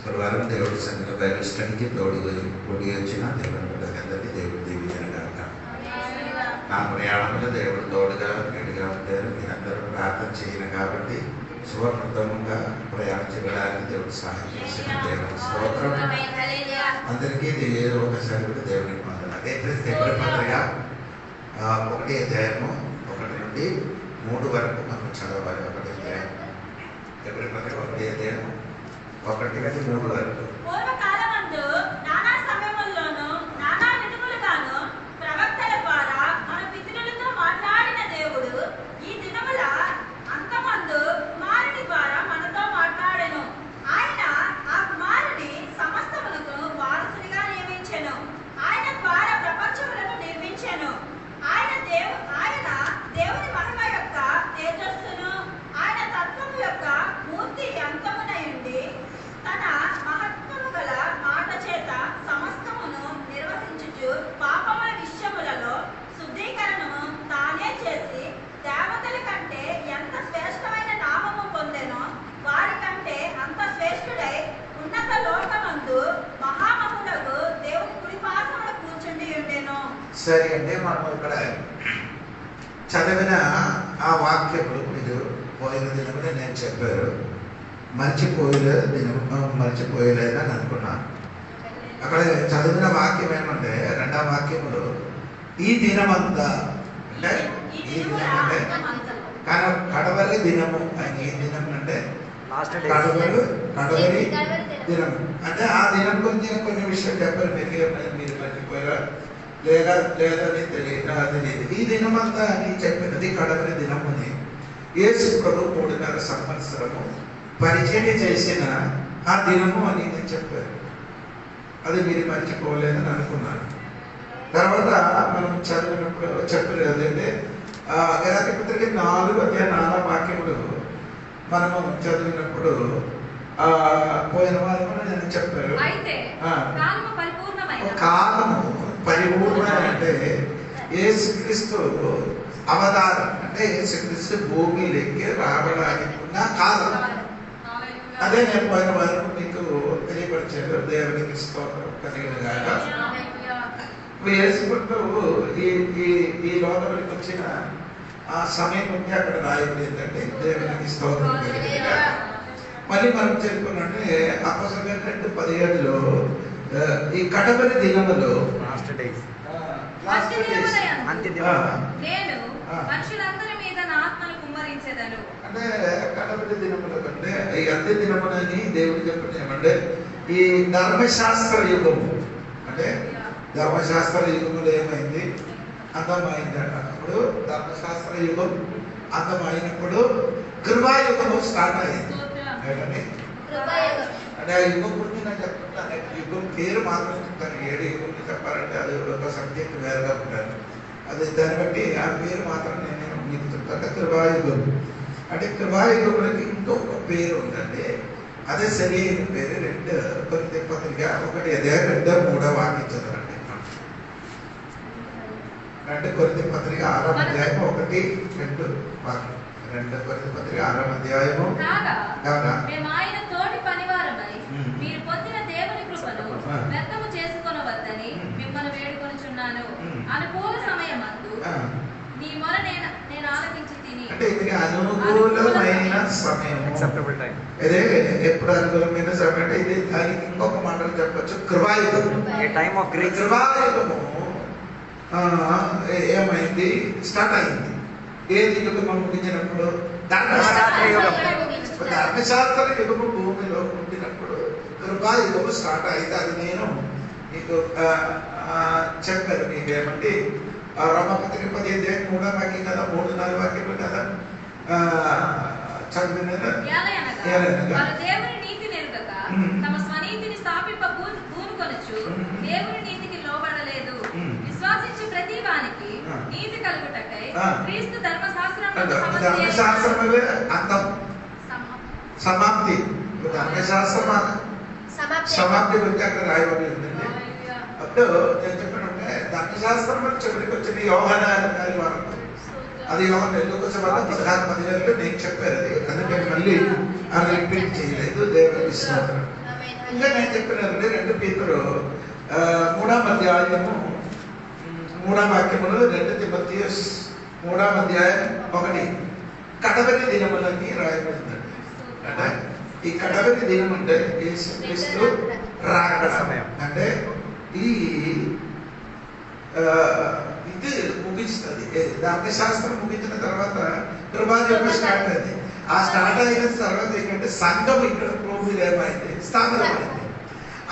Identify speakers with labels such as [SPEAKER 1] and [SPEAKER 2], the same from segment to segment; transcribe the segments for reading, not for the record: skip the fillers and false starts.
[SPEAKER 1] గురువారం దేవుడి సంఘ బైబిల్ స్టడీకి తోడి వచ్చిన దేవుని బిడ్డలందరికీ దేవుడు దీవించనుగాక. నా ప్రయాణంలో దేవుడు తోడుగా నీడుగా ఉంటారు. మీరందరూ ప్రార్థన చేయను కాబట్టి సువర్ణోత్తమంగా ప్రయాణం చేయడానికి దేవుడు సహాయం చేసిన దేవుని స్తోత్రం. అందరికీ ఏదో ఒకసారి కూడా దేవునికి పొందాలి. ఎబ్రి పత్రిక 1 అధ్యాయము 1 నుండి 3 వరకు మనం చదవాలి. 1 అధ్యాయం ఎబ్రి పత్రిక 1 అధ్యాయం 1 నుండి 3 వరకు.
[SPEAKER 2] పూర్వకాలమందు నానా సమయముల్లోనూ నానా విధములుగాను ప్రవక్తల ద్వారా మన పితరులతో మాట్లాడిన దేవుడు ఈ దినముల అంతమందు కుమారుని ద్వారా మనతో మాట్లాడెను. ఆయన ఆ కుమారుని సమస్తములకు వారసునిగా నియమించెను. ఆయన ద్వారా ప్రపంచములను నిర్మించెను. ఆయన దేవుని మహిమ యొక్క తేజస్సును, ఆయన తత్వము యొక్క మూర్తి అంతమునయుండి తన మహత్వము గల మాట చేత సమస్తమును నిర్వహించుచు పాపముల విషయములలో శుద్ధీకరణము తానే చేసి దేవతల కంటే ఎంత శ్రేష్టమైన నామము పొందెనో వారి కంటే అంత శ్రేష్ఠుడై ఉన్నత లోకమందు మహామహులకు దేవుని కుడిపార్శ్వమున కూర్చుండి ఉండెను.
[SPEAKER 1] సరే అంటే మనం ఇక్కడ చదివిన ఆ వాక్యములు మీరు పోయిన దినమునే నేను చెప్పారు, మర్చిపోయలేదని అనుకున్నాను. అక్కడ చదివిన వాక్యం ఏమంటే 2వ వాక్యములు ఈ దినమంతా అంటే ఈ దినం అంటే కడవరి దినము అని. ఏ దినం అంటే కడవరి దినం అంటే ఆ దినం గురించి కొన్ని విషయాలు చెప్పారు. మీరు మర్చిపోయారా లేదని తెలియదు. ఈ దినమంతా అని చెప్పినది కడవరి దినము అని. యేసు ప్రభు 3.5 సంవత్సరము పరిచర్య చేసిన ఆ దినము అని నేను చెప్పారు. అది మీరు మర్చిపోలేదని అనుకున్నాను. తర్వాత మనం చదివినప్పుడు చెప్పలేదు అంటే గలాతీ పత్రిక 4 అధ్యాయం 4 వాక్యములు మనము చదివినప్పుడు పోయిన వారం నేను చెప్పారు కాలము పరిపూర్ణమైన అంటే యేసుక్రీస్తు అవతారం అంటే యేసుక్రీస్తు భూమిలోకి రావడానికి ఉన్న కాలం. అదే నేను పోయిన వారం మీకు తెలియపరిచారు. దేవునికి స్తోత్రం కలిగినగాక. యేసుక్రీస్తు ఈ లోకంలోకి వచ్చిన ఆ సమయం నుండి అక్కడ రాయబడి ఏంటంటే దేవునికి స్తోత్రం కలిగినగాక. మళ్ళీ మనం చెప్పుకున్నట్టే అపోస్తలుల 2:17లో ఈ కడవరి దినములో అంటే కడవరి దినముల కంటే ఈ అంత్య దినములని దేవుడు చెప్పిన ఏమంటే ఈ ధర్మశాస్త్ర యుగము అంటే ధర్మశాస్త్ర యుగములో ఏమైంది అంతమైందట. అప్పుడు ధర్మశాస్త్ర యుగం అంతమైనప్పుడు కృపాయుగము స్టార్ట్ అయింది. అంటే ఆ యుగం గురించి నేను చెప్తున్నాను. యుగం పేరు మాత్రం చెప్తాను. 7 యుగం చెప్పాలంటే అది ఒక సబ్జెక్ట్ వేరుగా ఉంటాను. అది దాన్ని బట్టి ఆ పేరు మాత్రం నేను మీకు చెప్తాను. కృపాయుగం అంటే కృపాయుగంలోకి ఇంకొక పేరు ఉందండి. అదే సరైన పేరు 2 కొరింథీ పత్రిక 1 అధ్యాయం 2-3 వాక్యం చదవండి. 2 కొరింథీ పత్రిక 6వ అధ్యాయం 1-2 వాక్యం. 2 కొరింథీ పత్రిక 6వ అధ్యాయము కాగా
[SPEAKER 2] మేము ఆయన తోటి పనివారమై మీరు పొందిన దేవుని కృపను వ్యర్థము చేసుకొనవద్దని మిమ్మల్ని వేడుకొనుచున్నాను. అనుకూల సమయమందు నీ మొర నేను ఆలకించి తిని.
[SPEAKER 1] అంటే ఇది అనుకూలమైన సమయం. అదే ఎప్పుడు అనుకూలమైన సమయం అంటే ఇది దానికి ఇంకొక మాటలు చెప్పచ్చు కృపాయుగం. కృపాయుగము ఏమైంది స్టార్ట్ అయింది. ఏది యుగం ముగించినప్పుడు ధర్మశాస్త్ర యుగము భూమిలో పుట్టినప్పుడు కృపాయుగము స్టార్ట్ అయింది. అది నేను మీకు చెప్పాను. మీకు ఏమంటే రోమపత్రిక 10 అధ్యాయం 3వ వాక్యం కదా, 3-4 వాక్యములు కదా చదివిన
[SPEAKER 2] దేవుని నీతి నెరుగక తమ స్వనీతిని స్థాపింప పూనుకొనుచు దేవుని నీతికి లోబడలేదు. విశ్వాసించే ప్రతి వానికి నీతి కలుగుటకై క్రీస్తు
[SPEAKER 1] ధర్మశాస్త్రమే అంతం సమాప్తి. ధర్మశాస్త్రం సమాప్తి గురించి అక్కడ రాయబడి ఉందండి. అప్పుడు నేను చెప్పానంటే ధర్మశాస్త్రం చివరికి వచ్చిన యోహాను గారి వరకు అది యోహాను ఎందుకు వచ్చే 16-17 నేను చెప్పారు. అది అందుకని మళ్ళీ రిపీట్ చేయలేదు. దేవుని స్తోత్రం. ఇంకా నేను చెప్పినారండి 2 Peter 3వ అధ్యాయము 3వ వాక్యములో 2 తిమోతియస్ 3వ అధ్యాయం 1 కడవరి దినములని రాయబడిందండి. అంటే ఈ కడవరి దినం అంటే యేసుక్రీస్తు రాకడ సమయం. అంటే ఈ ఇది ముగిస్తుంది. ధర్మశాస్త్రం ముగించిన తర్వాత కృపాజన్మ స్టార్ట్ అయింది. ఆ స్టార్ట్ అయిన తర్వాత ఏంటంటే సంఘం ఇక్కడ ఏమైంది స్థాపితమైంది.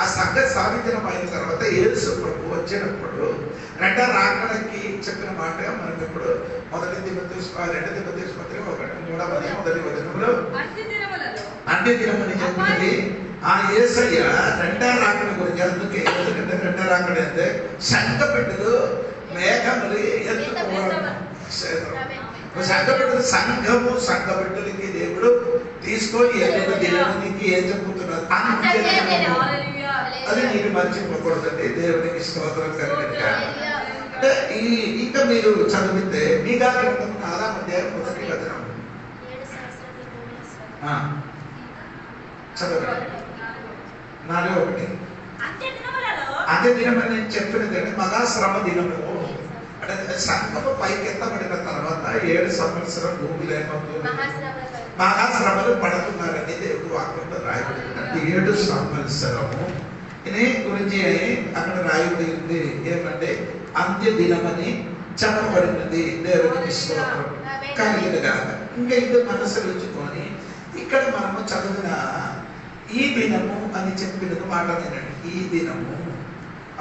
[SPEAKER 1] ఆ సంఘం స్థాపించడం తర్వాత యేసు ప్రభు వచ్చినప్పుడు రెండో రాకడకి చెప్పిన మాట మనం ఇప్పుడు 2 తిమోతియస్ పత్రిక 1:3 అంత్య దినమని చెప్పింది. ఆ యేసయ్య రెండో రాకడ గురించి అందుకే ఎందుకంటే రెండో రాకడ అంటే సంఘ బిడ్డలు మేఘములు సంఘము సంఘ బిడ్డలకి దేవుడు తీసుకొని దేవునికి ఏం చెప్పుతున్నారు అది మీరు మర్చిపోకూడదండి. దేవునికి స్తోత్రం కలిగిన అంటే ఇంకా మీరు చదివితే మీగా 4వ అధ్యాయం 1వ వచనం చదవండి. 4:1 అంత్య దినం అని చెప్పినది మహాశ్రమ దినము. అంటే సంఘము పైకెత్తబడిన తర్వాత 7 సంవత్సరం భూమిలో ఏమవుతుంది మహాశ్రమలు పడుతున్నారని దేవుడు వాక్యంలో రాయబడింది. 7 సంవత్సరము గురించి అక్కడ రాయబడింది ఏమంటే అంత్య దినమని చెప్పబడినది. దేవునికి స్తోత్రం కలిగినగా ఇంకా ఇది మనసులో ఉంచుకొని ఇక్కడ మనము చదివిన ఈ దినము అని చెప్పినది మాట వినండి. ఈ దినము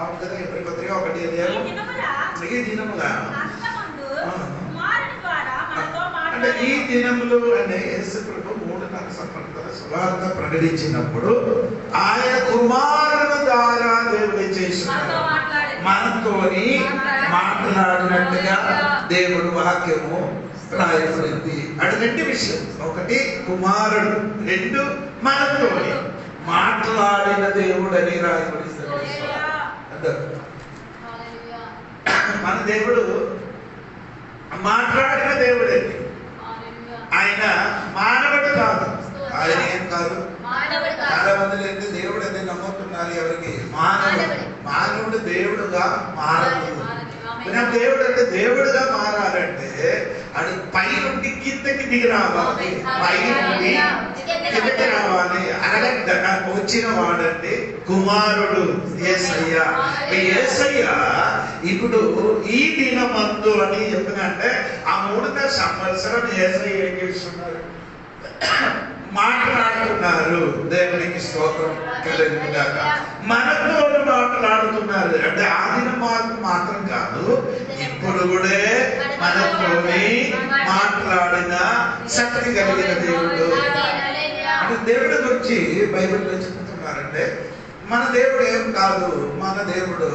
[SPEAKER 1] అవును కదా. ఎబ్రీ పత్రిక 1 ఈ దినముగా అంటే ఈ దినములు అంటే యేసు ప్రభు 3 సంవత్సరాల సువార్త ప్రకటించినప్పుడు ఆయన కుమారుని ద్వారా దేవుడు చేస్తున్నాడు. మనతోని మాట్లాడినట్టుగా దేవుడు వాక్యము రాయబడింది. అది 2 విషయం. 1 కుమారుడు, 2 మనతోని మాట్లాడిన దేవుడు అని రాయబడింది. మన దేవుడు మాట్లాడిన దేవుడండి. ఆయన మానవుడు కాదు. ఆయన ఏం కాదు. చాలా మంది అయితే దేవుడు అని నమ్ముతున్నారు. ఎవరికి మానవుడు దేవుడుగా మారదు. దేవుడు అంటే దేవుడుగా మారాలంటే అది పై నుండి కిందకి దిగి రావాలి. పై నుండి కిందకి రావాలి. అలాగే వచ్చిన వాడంటే కుమారుడు యేసయ్య. యేసయ్య ఇప్పుడు ఈ దినమందు అని చెప్పినంటే ఆ 3 సంవత్సరం యేసయ్య ఏం చేస్తున్నారు మాట్లాడుతున్నారు. దేవునికి స్తోత్రం కలిగినగాక. మనతో మాట్లాడుతున్నారు. అంటే ఆ దినం మాత్రం కాదు, ఇప్పుడు కూడా మనతోని మాట్లాడిన శక్తి కలిగిన దేవుడు. అంటే దేవుడి గురించి బైబిల్లో చెప్తున్నారంటే మన దేవుడు ఏం కాదు. మన దేవుడు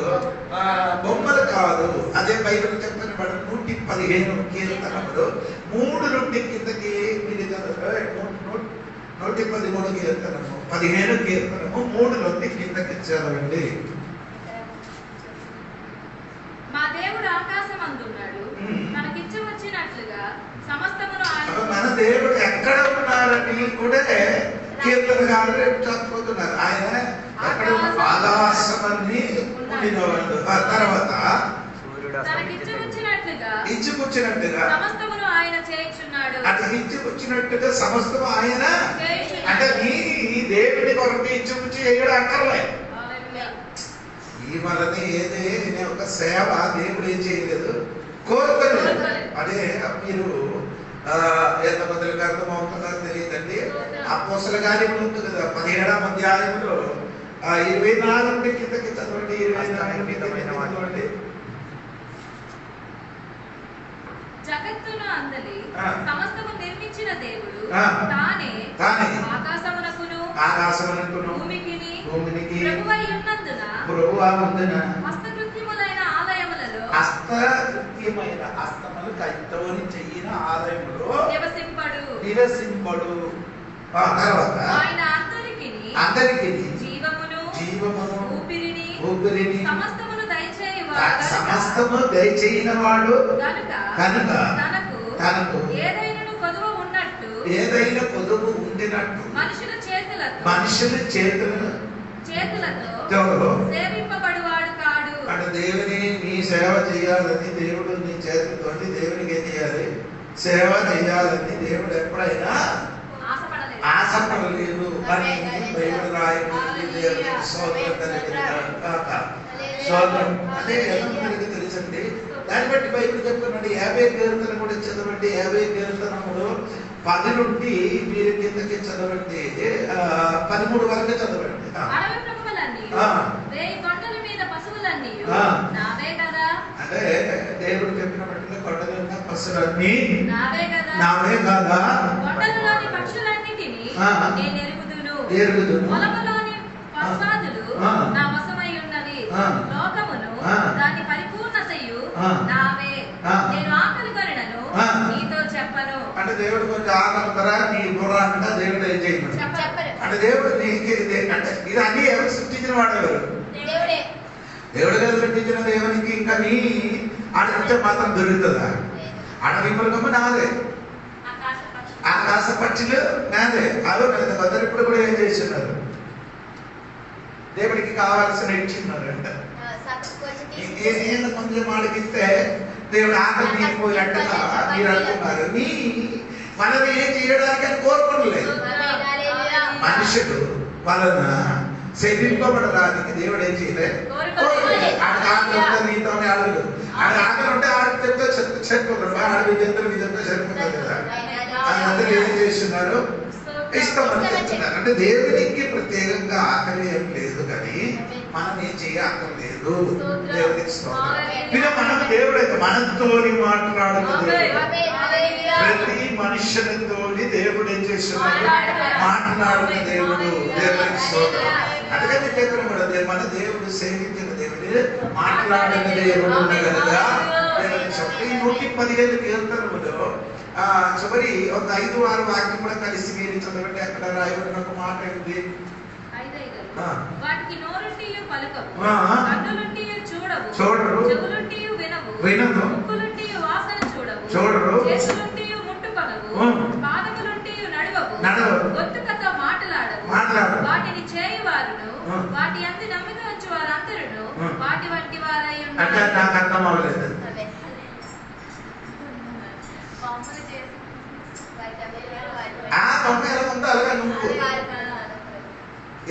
[SPEAKER 1] బొమ్మలు కాదు. అదే బైబిల్ చెప్తున్న 115 కీర్తనములు 3 నుండి కిందకి 113 కీర్తనము 15 కీర్తనము 3 నుండి కిందకి చదవండి.
[SPEAKER 2] మా దేవుడు ఆకాశమందున్నాడు, మనకిచ్చి వచ్చినట్లుగా సమస్తమును
[SPEAKER 1] మన దేవుడు ఎక్కడ ఉన్నారని కూడా కీర్తనకారులు చెప్పుతున్నారు. ఆయన ఎక్కడ ఆకాశమని ఉండినవాడు. తర్వాత ఇచ్చిపుచ్చినట్టుగా
[SPEAKER 2] సమస్తమును ఆయన చేయుచున్నాడు.
[SPEAKER 1] అది ఇచ్చిపుచ్చినట్టుగా సమస్తము ఆయన అంటే ఈ దేవుడి కొరకు ఇచ్చిపుచ్చి చేయడం అక్కర్లే. ఈ వలన ఏదే ఒక సేవ దేవుడు ఏం చేయలేదు, కోరుకోలేదు. అదే మీరు ఎంతమందికి అర్థం అవుతుందో తెలియదండి. అపోస్తల కార్యములు ఉంది కదా 17వ అధ్యాయంలో 24 కిందకి చదవండి. 24 చదవండి.
[SPEAKER 2] జగత్తును అందలి సమస్తము నిర్మించిన దేవుడు తానే ఆకాశమునకును భూమికిని ప్రభువై ఉన్నందున హస్తకృత్యములైన ఆలయములలో హస్తములు కైతోని చెయ్యిన ఆలయములో నివసింపడు. తర్వాత ఆయన అందరికి జీవమును ఊపిరిని సమస్తము దయచేయని వాడు కనుక తనకు ఏదైనా కొదువు ఉండినట్టు మనుషుల చేతులు చేతులతో సేవింపబడువాడు కాడు.
[SPEAKER 1] అంటే దేవుని నీ సేవ చేయాలని దేవుడు నీ చేతులతో దేవునికి ఏం చేయాలి? సేవ చేయాలని దేవుడు ఎప్పుడైనా ఆశపడలేదు అని బైబిల్ రాయబడింది. దేవునికి స్తోత్రం కలుగుగాక. స్తోత్రం అంటే ఎలా మనకి తెలుసండి. దాన్ని బట్టి బైబిల్ చెప్తున్నాడు 50 కీర్తన కూడా చదవండి. 50 కీర్తనములు 10 నుండి మీరు కిందకి చదవండి, 13 వరకు చదవండి. అంటే దేవుడు చెప్పిన బట్టి కొండలు ఉన్న పశువులన్నీ నావే కదా, ఎరుగుదును,
[SPEAKER 2] నా వశమై ఉన్నవి, లోకమును దాని పరిపూర్ణతయు నావే, నేను ఆకలి కొనను నీతో చెప్పను.
[SPEAKER 1] అంటే దేవుడు కొంచెం ఆకలితరా నీ బుర్ర అంట దేవుడు ఏం చేయమని అంటే దేవుడు నీకు అంటే ఇది అన్ని ఎవరు సృష్టించిన వాడెవరు? దేవుడు గారు సృష్టించిన దేవునికి ఇంకా నీ అడిగితే మాత్రం దొరుకుతుందా? అడవి మృగము నాదే, ఆకాశ పక్షులు నాదే. అదో కదా కొందరు ఇప్పుడు కూడా ఏం చేస్తున్నారు? దేవుడికి కావాల్సిన ఇచ్చిన్నారు అంట. కొంచెం అడిగిస్తే దేవుడు ఆకలి తీరిపోయినట్టుగా మీరు అంటున్నారు. నీ మనది ఏం చేయడానికి అని కోరుకోలేదు. మనుషుడు వలన సేవింపబడడానికి దేవుడు ఏం చేయలేదు. ఆకలి ఉంటే నీతోనే అడుగు, ఆకలి ఉంటే ఆడికి చెప్తే సరిపోతుంది, ఆడవి జంతువులకి చెప్తే సరిపోతుంది కదా. అందరూ ఏం చేస్తున్నారు? ఇష్టమని చెప్తున్నారు. అంటే దేవునికి ప్రత్యేకంగా ఆకలి ఏం లేదు, కానీ మనం ఏం చేయక్కర్లేదు. దేవుడికి ఇక మనం దేవుడైతే మనతోని మాట్లాడుతుంది. ప్రతి మనుషులతోని దేవుడు ఏం చేస్తున్నాడు? మాట్లాడుతున్న దేవుడు. దేవుడికి స్తోత్రం. అందుకని చెప్పిన కూడా మన దేవుడు సేవించిన దేవుడు, మాట్లాడిన దేవుడు ఉండగలగా దేవుడికి స్తోత్రం. ఈ 115 కీర్తనములో చివరి ఒక 5-6 వాక్యం కూడా కలిసి మీరు చదవండి. అక్కడ రాయబడిన ఒక మాట ఏంటి?
[SPEAKER 2] వాటికి నోరుంటియు పలకవు, కన్నులుంటియు చూడవు, చెవులుంటియు వినవు, ముక్కులుంటియు వాసన చూడవు, చేతులుంటియు ముట్టుకొనవు, పాదములుంటియు నడవవు, గొంతుకతో మాట్లాడవు. వాటిని చేయువారును వాటి యందు నమ్మిక ఉంచు వారందరును వాటి వంటి వారై ఉన్నారు.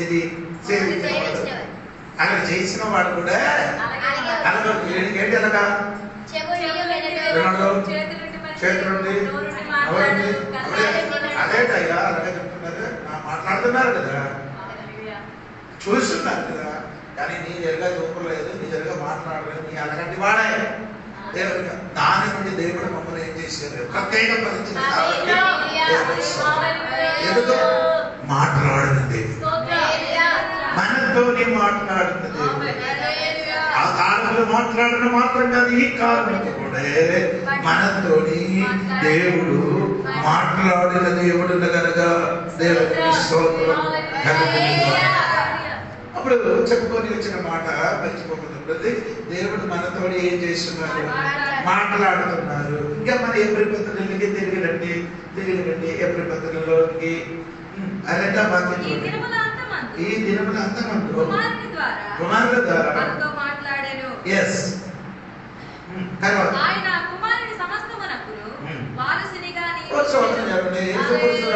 [SPEAKER 1] ఇది అక్కడ చేసిన వాడు కూడా ఏంటి అలాగా చేతులుండి అదేటయ్యా అలాగే చెప్తున్నారు, మాట్లాడుతున్నారు కదా, చూస్తున్నారు కదా, కానీ నీ జరగా చూపలేదు, నీ జరగా మాట్లాడలేదు, నీ అలాంటి వాడే. దాని నుండి దేవుడు మమ్మల్ని ఏం చేశారు? ప్రత్యేక పరిచయం. ఎందుకు మాట్లాడిన దేవుడు, మనతోనే మాట్లాడిన దేవుడు. ఆ కాలంలో మాట్లాడిన మాత్రం కాదు, ఈ కాలంలో కూడా మనతోని దేవుడు మాట్లాడిన దేవుడు కనుక దేవుడికి స్తోత్రం. అప్పుడు చెప్పుకొని వచ్చిన మాట మర్చిపోతున్నది. దేవుడు మనతో ఏం చేస్తున్నారు? మాట్లాడుతున్నారు. ఇంకా మన ఎబ్రి పత్రికలకి తిరిగిరండి, ఎబ్రి పత్రికలోకి అదంతా బాధ్యత. ఈ దినముల అంతమందు కుమారుల ద్వారా ఎస్ తర్వాత
[SPEAKER 2] ఆయన కుమారుని సమస్తమునకును వారసునిగాని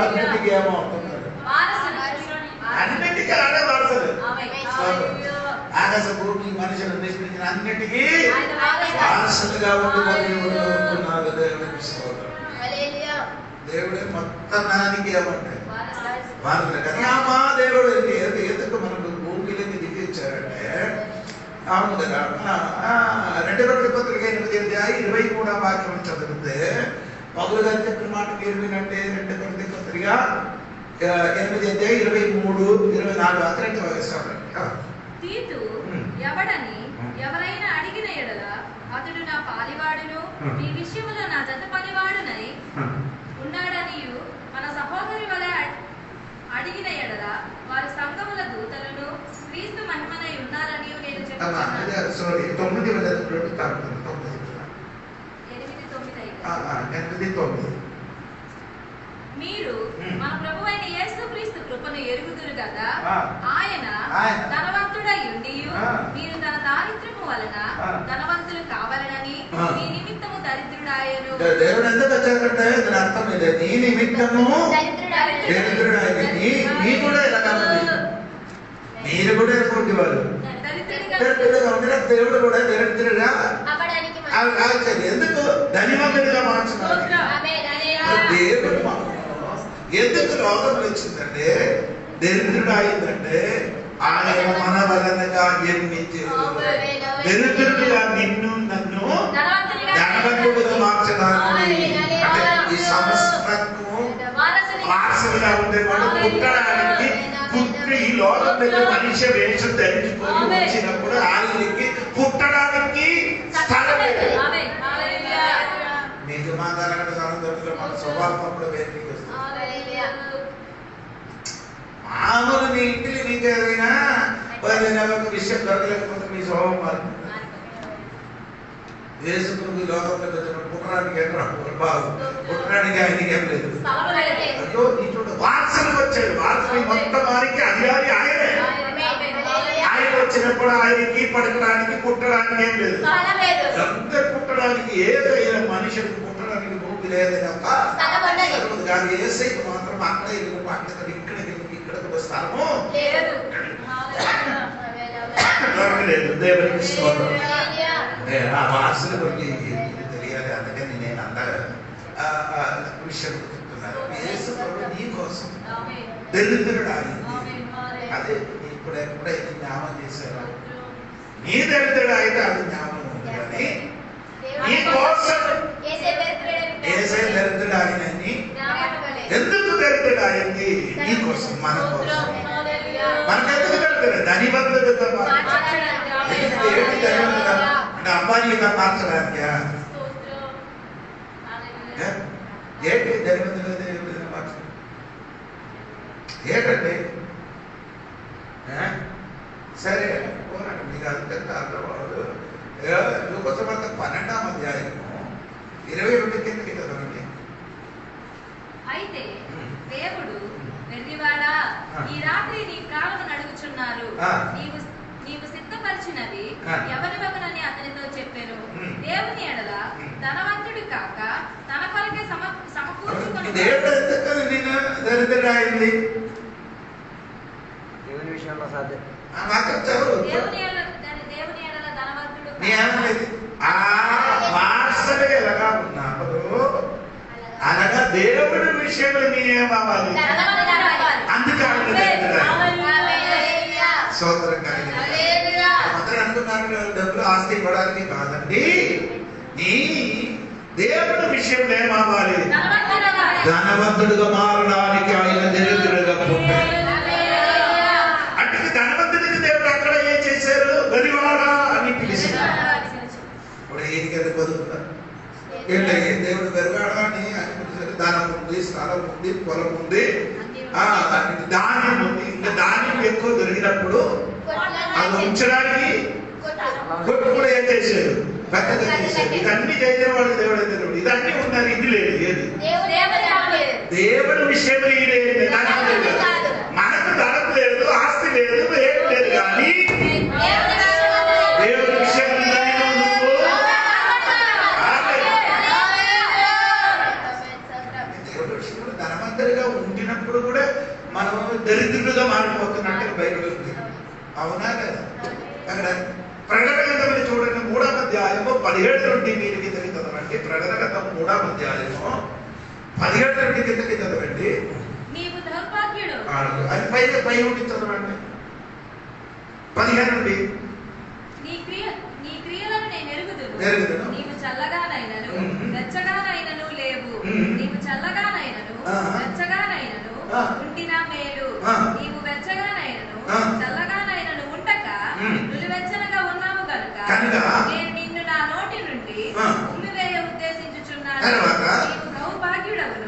[SPEAKER 1] అన్నిటికీ ఏమవుతున్నారు? అన్నిటికీ ఆడే వారసులు. ఆకాశ భూమి మనుషులు నిష్పించిన అన్నిటికీ వారసులుగా ఉంటున్నారు. దేవుడికి స్తోత్రం. దేవుడే మొత్తానికి ఏమంటారు? వారసులు. కానీ మా దేవుడు ఎందుకు మనకు భూమిలోకి దిగించారంటే, అవును కదా, 2 పత్రిక 8:23 వాక్యం చదివితే పౌలు గారు చెప్పిన మాట మీరు వినంటే 2 పత్రిక 8:23-24 అక్కడంటే
[SPEAKER 2] తీతు ఎవడని ఎవరైనా అడిగిన ఎడల అతడు నా పాలివాడును ఈ విషయంలో నా జత పనివాడునై ఉన్నాడనియు మన సహోదరి వలె అడిగిన ఎడల వారి సంఘముల దూతలను క్రీస్తు మహిమనై ఉన్నారని నేను చెప్తున్నాను. మీరు మన ప్రభువైన యేసు క్రీస్తు కృపను ఎరుగుదురు కదా,
[SPEAKER 1] ఆ.
[SPEAKER 2] ఆయన
[SPEAKER 1] ఆయన
[SPEAKER 2] ధనవంతుడై ఉండియు
[SPEAKER 1] ఆ.
[SPEAKER 2] మీరు తన దారిద్ర్యము వలన
[SPEAKER 1] ఆ.
[SPEAKER 2] ధనవంతులు కావాలని
[SPEAKER 1] ఆ.
[SPEAKER 2] మీ నిమిత్తము దరిద్రుడాయను.
[SPEAKER 1] దేవుడు ఎందుకు వచ్చాడంటే దాని అర్థం ఇదే, నీ నిమిత్తము దరిద్రుడాయన. నీ కూడా ఇలాగా ఉంది, మీరు కూడా ఎటువంటి వాళ్ళు దరిద్రుడుగా ఉంటే దేవుడు కూడా దరిద్రుడుగా ఎందుకు ధనివంతుడిగా మార్చుకోవాలి. దేవుడు ఎందుకు రోగం వచ్చిందంటే, దరిద్రుడు అయిందంటే ఆయన మన వలనగా జన్మించారు. దరిద్రుడుగా నిన్ను నన్ను ధనవంతుడిగా మార్చడానికి, అంటే ఈ సంస్థకు వారసులుగా ఉండేవాడు పుట్టడానికి పుట్టి ఈ లోకంలో మనిషి వేషం ధరించుకొని వచ్చినప్పుడు ఆయనకి పుట్టడానికి స్థలం లేదు. మీకు మాదాలగడ సముద్రంలో మన స్వభావం కూడా వేరే మామూలు నీ ఇంటిని మీకు ఏదైనా ఒక విషయం దొరకలేకపోతే మీ స్వభావం మారుతుంది. యేసుప్రభు లోకంలోకి వచ్చిన పుట్టడానికి పుట్టడానికి ఆయనకి ఏం లేదు. వారసులకు వచ్చాడు, వారసులు మొత్తం వారికి అధికారి ఆయనే. ఆయన వచ్చినప్పుడు ఆయనకి పడకడానికి పుట్టడానికి ఏం లేదు. అందరు పుట్టడానికి ఏదైనా మనుషులకు పుట్టడానికి భూమి లేదని కానీ ఏసైకి మాత్రం అక్కడ ఇక్కడ కూడా స్థలము దొరకలేదు. దేవునికి స్తోత్రం. ఆ వారసుల గురించి తెలియాలి, అందుకని నేను అంత విషయం చెప్తున్నాను. యేసు ప్రభు నీ కోసం దరిద్రుడు అయింది. అదే ఇప్పుడు ఎప్పుడైతే జ్ఞాపం చేశారో నీ దరిద్రుడు అయితే అది జ్ఞాపకం ఉంది. కానీ నీ కోసం ఏసై దరిద్రుడు ఆయనని ఎందుకు దరిద్రుడు అయింది? నీ కోసం, మన కోసం. మనకెందుకు దరిద్రుడు? ధనివంతుడితో అంటే అబ్బాయిగా మార్చడానికి ఏంటి ధనివంతుడు మార్చ ఏంటండి? సరే పోనండి, మీకు అంతా అర్థమవదు. కోసం 12వ అధ్యాయము 22 కిందకి చదవండి.
[SPEAKER 2] అయితే దేవుడు వెర్రివాడా, ఈ రాత్రి నీ ప్రాణము నడుగుచున్నారు, నీవు సిద్ధపరిచినవి ఎవరివగనని అతనితో చెప్పాను. దేవుని ఎడల ధనవంతుడు కాక తన కొరకే సమకూర్చుకొని
[SPEAKER 1] దేవుని
[SPEAKER 3] విషయంలో సాధ్యం.
[SPEAKER 2] దేవుని ఎడల ధనవంతుడు
[SPEAKER 1] ఎలాగా ఉన్నప్పుడు అనగా దేవుడి విషయంలో నేనేమవ్వాలి? అందుకే సోదరం కలిగి అందరూ అనుకున్నారు డబ్బులు ఆస్తి ఇవ్వడానికి కాదండి, నీ దేవుడి విషయంలో ఏమవ్వాలి? ధనవంతుడుగా మారడానికి ఆయన దరిద్రుడుగా పుట్టాడు. అంటే ధనవంతుడికి దేవుడు అక్కడ ఏం చేశారు? వెరివాడా అని పిలిచారు. ఇప్పుడు ఏదికైతే బతుకుతా ఏంటంటే దేవుడు వెరివాడా అని ఆయన పిలిచారు. ధనం ఉంది, స్థలం ఉంది, పొలం ఉంది, ధాన్యం ఉంది. ఇంకా ధాన్యం ఎక్కువ దొరికినప్పుడు అది ఉంచడానికి కొట్టు కూడా ఏం చేశారు? పెద్దగా చేశారు. ఇదన్నీ చేసిన వాడు దేవుడు అయితే ఇదన్నీ ఉన్నారు, ఇది లేదు. ఏది దేవుడి విషయం మనకు ధనం లేదు, ఆస్తి లేదు, ఏం లేదు. కానీ దేవుడి విషయం దేవుడి విషయంలో ధనవంతుడిగా ఉండినప్పుడు కూడా మనం దరిద్రుడుగా మారిపోతున్నట్టు బైబిల్ ఉంది. అవునా లేదా? అక్కడ ప్రకటన గ్రంథం చూడండి, 3వ అధ్యాయము 17 నుండి మీరు కిందకి చదవండి. ప్రకటన గ్రంథం 3వ అధ్యాయము 17 నుండి కిందకి చదవండి. అది పై నుండి చదవండి. 15 నుండి.
[SPEAKER 2] నీ క్రియలను నేను ఎరుగుదును, నీవు చల్లగానైనను వెచ్చగానైనను లేవు. నీవు చల్లగానైనను వెచ్చగానైనను ఉండిన మేలు. నీవు వెచ్చగానైనను చల్లగానైనను ఉండక నులివెచ్చనగా ఉన్నావు కనుక నేను నిన్ను నా నోటి నుండి ఉమ్మివేయ ఉద్దేశించుచున్నాను. నీవు దౌర్భాగ్యుడవును,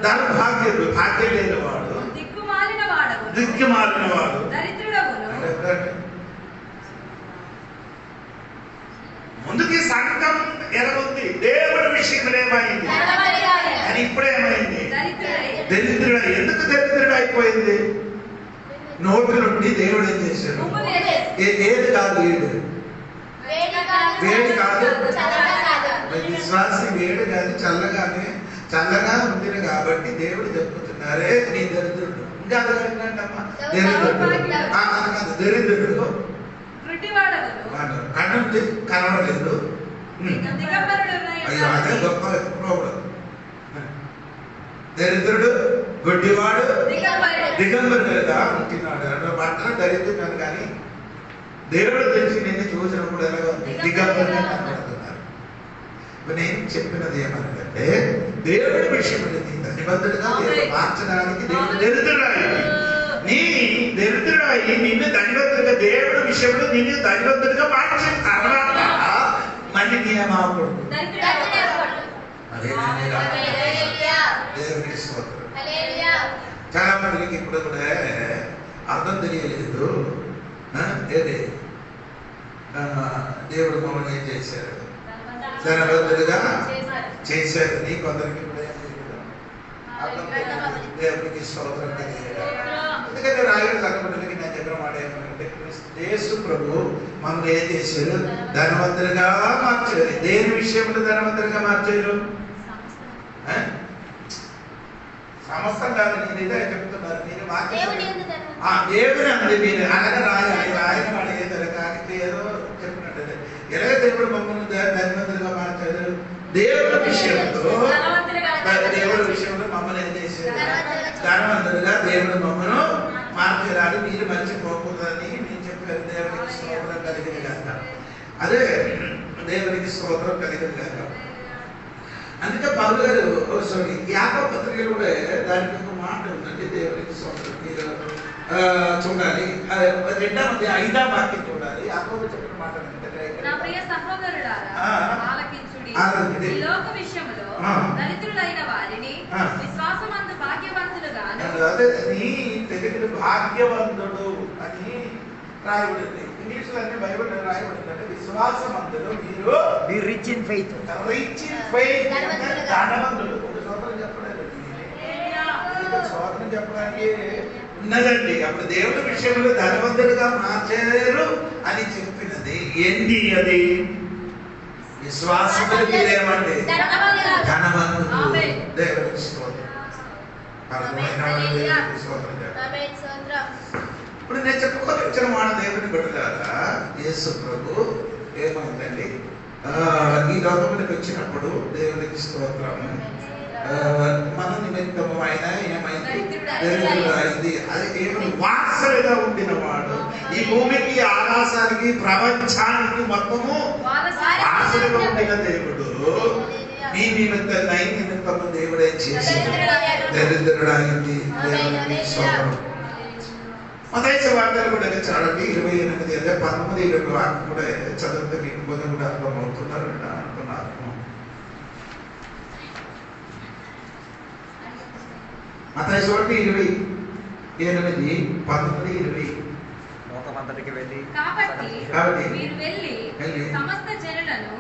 [SPEAKER 1] భాగ్యం లేనివాడు,
[SPEAKER 2] దిక్కుమాలిన
[SPEAKER 1] వాడు,
[SPEAKER 2] దరిద్రుడవును.
[SPEAKER 1] ముందుకి సంఘం ఎలా ఉంది? దేవుడి విషయంలో ఏమైంది? అని ఇప్పుడేమైంది? దరిద్రుడు. ఎందుకు దరిద్రుడు అయిపోయింది? నోటి నుండి దేవుడు ఏం చేశాడు? ఏది కాదు వేడి, వేడి కాదు విశ్వాసి, వేడి కాదు చల్లగానే చల్లగా ఉంటుంది కాబట్టి దేవుడు చెప్పుతున్నారే నీ దరిద్రుడు. ఇంకా అదమ్మా దరిద్రుడు, దరిద్రుడు కన్నుంది కనబడలేదు. అయ్యో అదే గొప్ప ప్రాబ్లం. దరిద్రుడు గుడ్డివాడు దిగంబరుడుగా ఉంటున్నాడు. పట్టణ దరిద్రుడు కానీ దేవుడు తెలిసి నేను చూసినప్పుడు ఎలాగ ఉంది? దిగంబరుగా కనబడుతున్నారు. నేను చెప్పినది ఏమనంటే దేవుడి విషయం నిబంధనగా మార్చడానికి దేవుడు దరిద్రుడు నీ దరిద్రుడు అయ్యి నిన్ను ధనివంతుడిగా దేవుడి విషయంలో నిన్ను ధనివంతుడిగా మార్చిన తర్వాత మళ్ళీ నియమాకుడు దేవుడికి స్తోత్రం. చాలా మందికి ఇప్పుడు కూడా అర్థం తెలియలేదు. ఏది దేవుడు మమ్మల్ని ఏం చేశారు? ధనవంతుడిగా చేశారు. నీ కొందరికి కూడా దేవుడికి స్తోత్రం తెలియదు. ఎందుకంటే రాయలు తగ్గబడికి నేను చెప్పిన మాట ఏమంటే యేసు ప్రభు మమ్మల్ని ఏం చేశారు? ధనవంతులుగా మార్చారు. దేని విషయంలో ధనవంతులుగా మార్చారు? సమస్తం కాదు, నేను ఇదే చెప్తున్నారు. మీరు దేవుని అంది మీరు అనగా రాయాలి. రాయని వాడు ఏదో కాకపోతే ఏదో చెప్పినట్టు ఎలాగ దేవుడు మమ్మల్ని ధనవంతులుగా మార్చారు? దేవుడి విషయంలో దేవుడి విషయంలో మమ్మల్ని ఏం చేశారు? ధనవంతులుగా దేవుడు మమ్మల్ని మార్చారు. మీరు మర్చిపోకూడదని నేను చెప్పాను. దేవునికి స్తోత్రం కలిగిన కాక అదే దేవునికి స్తోత్రం కలిగిన కాక. అందుకే పౌలు గారు సారీ యాకోబు పత్రికలో కూడా దానికి ఒక మాట ఉందండి. దేవునికి స్తోత్రం మీరు చూడాలి. 2వ అధ్యాయం 5వ వాక్యం చూడాలి. యాకోబు చెప్పిన మాట
[SPEAKER 2] నా ప్రియ సహోదరులారా ఆలకించుడి. ఈ లోక విషయములో దరిద్రులైన వారిని విశ్వాసమందు భాగ్యవంతులుగాను.
[SPEAKER 1] అదే నీ తెలుగులో భాగ్యవంతుడు అని రాయబడింది. ఇంగ్లీష్ లో అన్ని బైబిల్ రాయబడిందంటే విశ్వాసమంతులు మీరు
[SPEAKER 3] be rich in faith.
[SPEAKER 1] Rich in faith ధనవంతులు. ఒక సోదరుడు చెప్పలేదు, సోదరుడు చెప్పడానికి ఉన్నదండి. అప్పుడు దేవుడి విషయంలో ధనవంతులుగా మార్చారు అని చెప్పినది ఏంటి? అది విశ్వాసములు మీరేమండి ధనవంతులు. దేవుడికి స్తోత్రం. ఇప్పుడు నేను చెప్పుకోవచ్చిన మాట దేవుని బిడ్డలారా, యేసు ప్రభు ఏమైందండి ఈ లోకంలోకి వచ్చినప్పుడు దేవునికి స్తోత్రం మన నిమిత్తము ఆయన ఏమైంది? దరిద్రుడైంది. అది దేవుని వారసుడిగా ఉండినవాడు. ఈ భూమికి ఆకాశానికి ప్రపంచానికి మొత్తము వారసుడిగా ఉండిన దేవుడు మీ నిమిత్తం నిమిత్తము దేవుడే చేసి దరిద్రుడైంది. దేవునికి స్తోత్రం. మత్తయి వార్తలు కూడా చూడండి 28 అదే 19 20 వాక్యం కూడా చదివితే మీకు కొంచెం కూడా అర్థం అవుతున్నారు అనుకున్నారు. మత్తయి 28 19 20
[SPEAKER 3] లోకమంతటికి వెళ్ళి
[SPEAKER 2] కాబట్టి మీరు వెళ్ళి సమస్త జనులను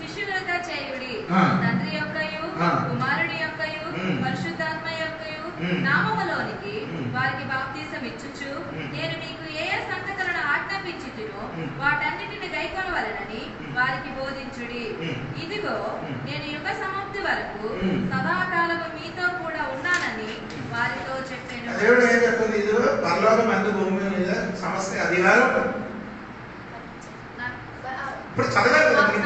[SPEAKER 2] శిష్యులుగా చేయుడి. తండ్రి యొక్కయు కుమారుడి యొక్కయు పరిశుద్ధాత్మ యొక్కయు నామములోనికి వారికి బాప్తిసం ఇచ్చుచు నేను మీకు ఏ ఏ సంగతులను ఆజ్ఞాపించుచునో వాటన్నిటిని గైకొనవలెనని వారికి బోధించుడి. ఇదిగో నేను యుగ సమాప్తి వరకు సదాకాలము మీతో కూడా ఉన్నానని వారితో చెప్పాను.
[SPEAKER 1] దేవుడు ఏం చెప్తుంది? ఇది పరలోకం అందు భూమి మీద సమస్త అధికారం ఇప్పుడు చదవాలి.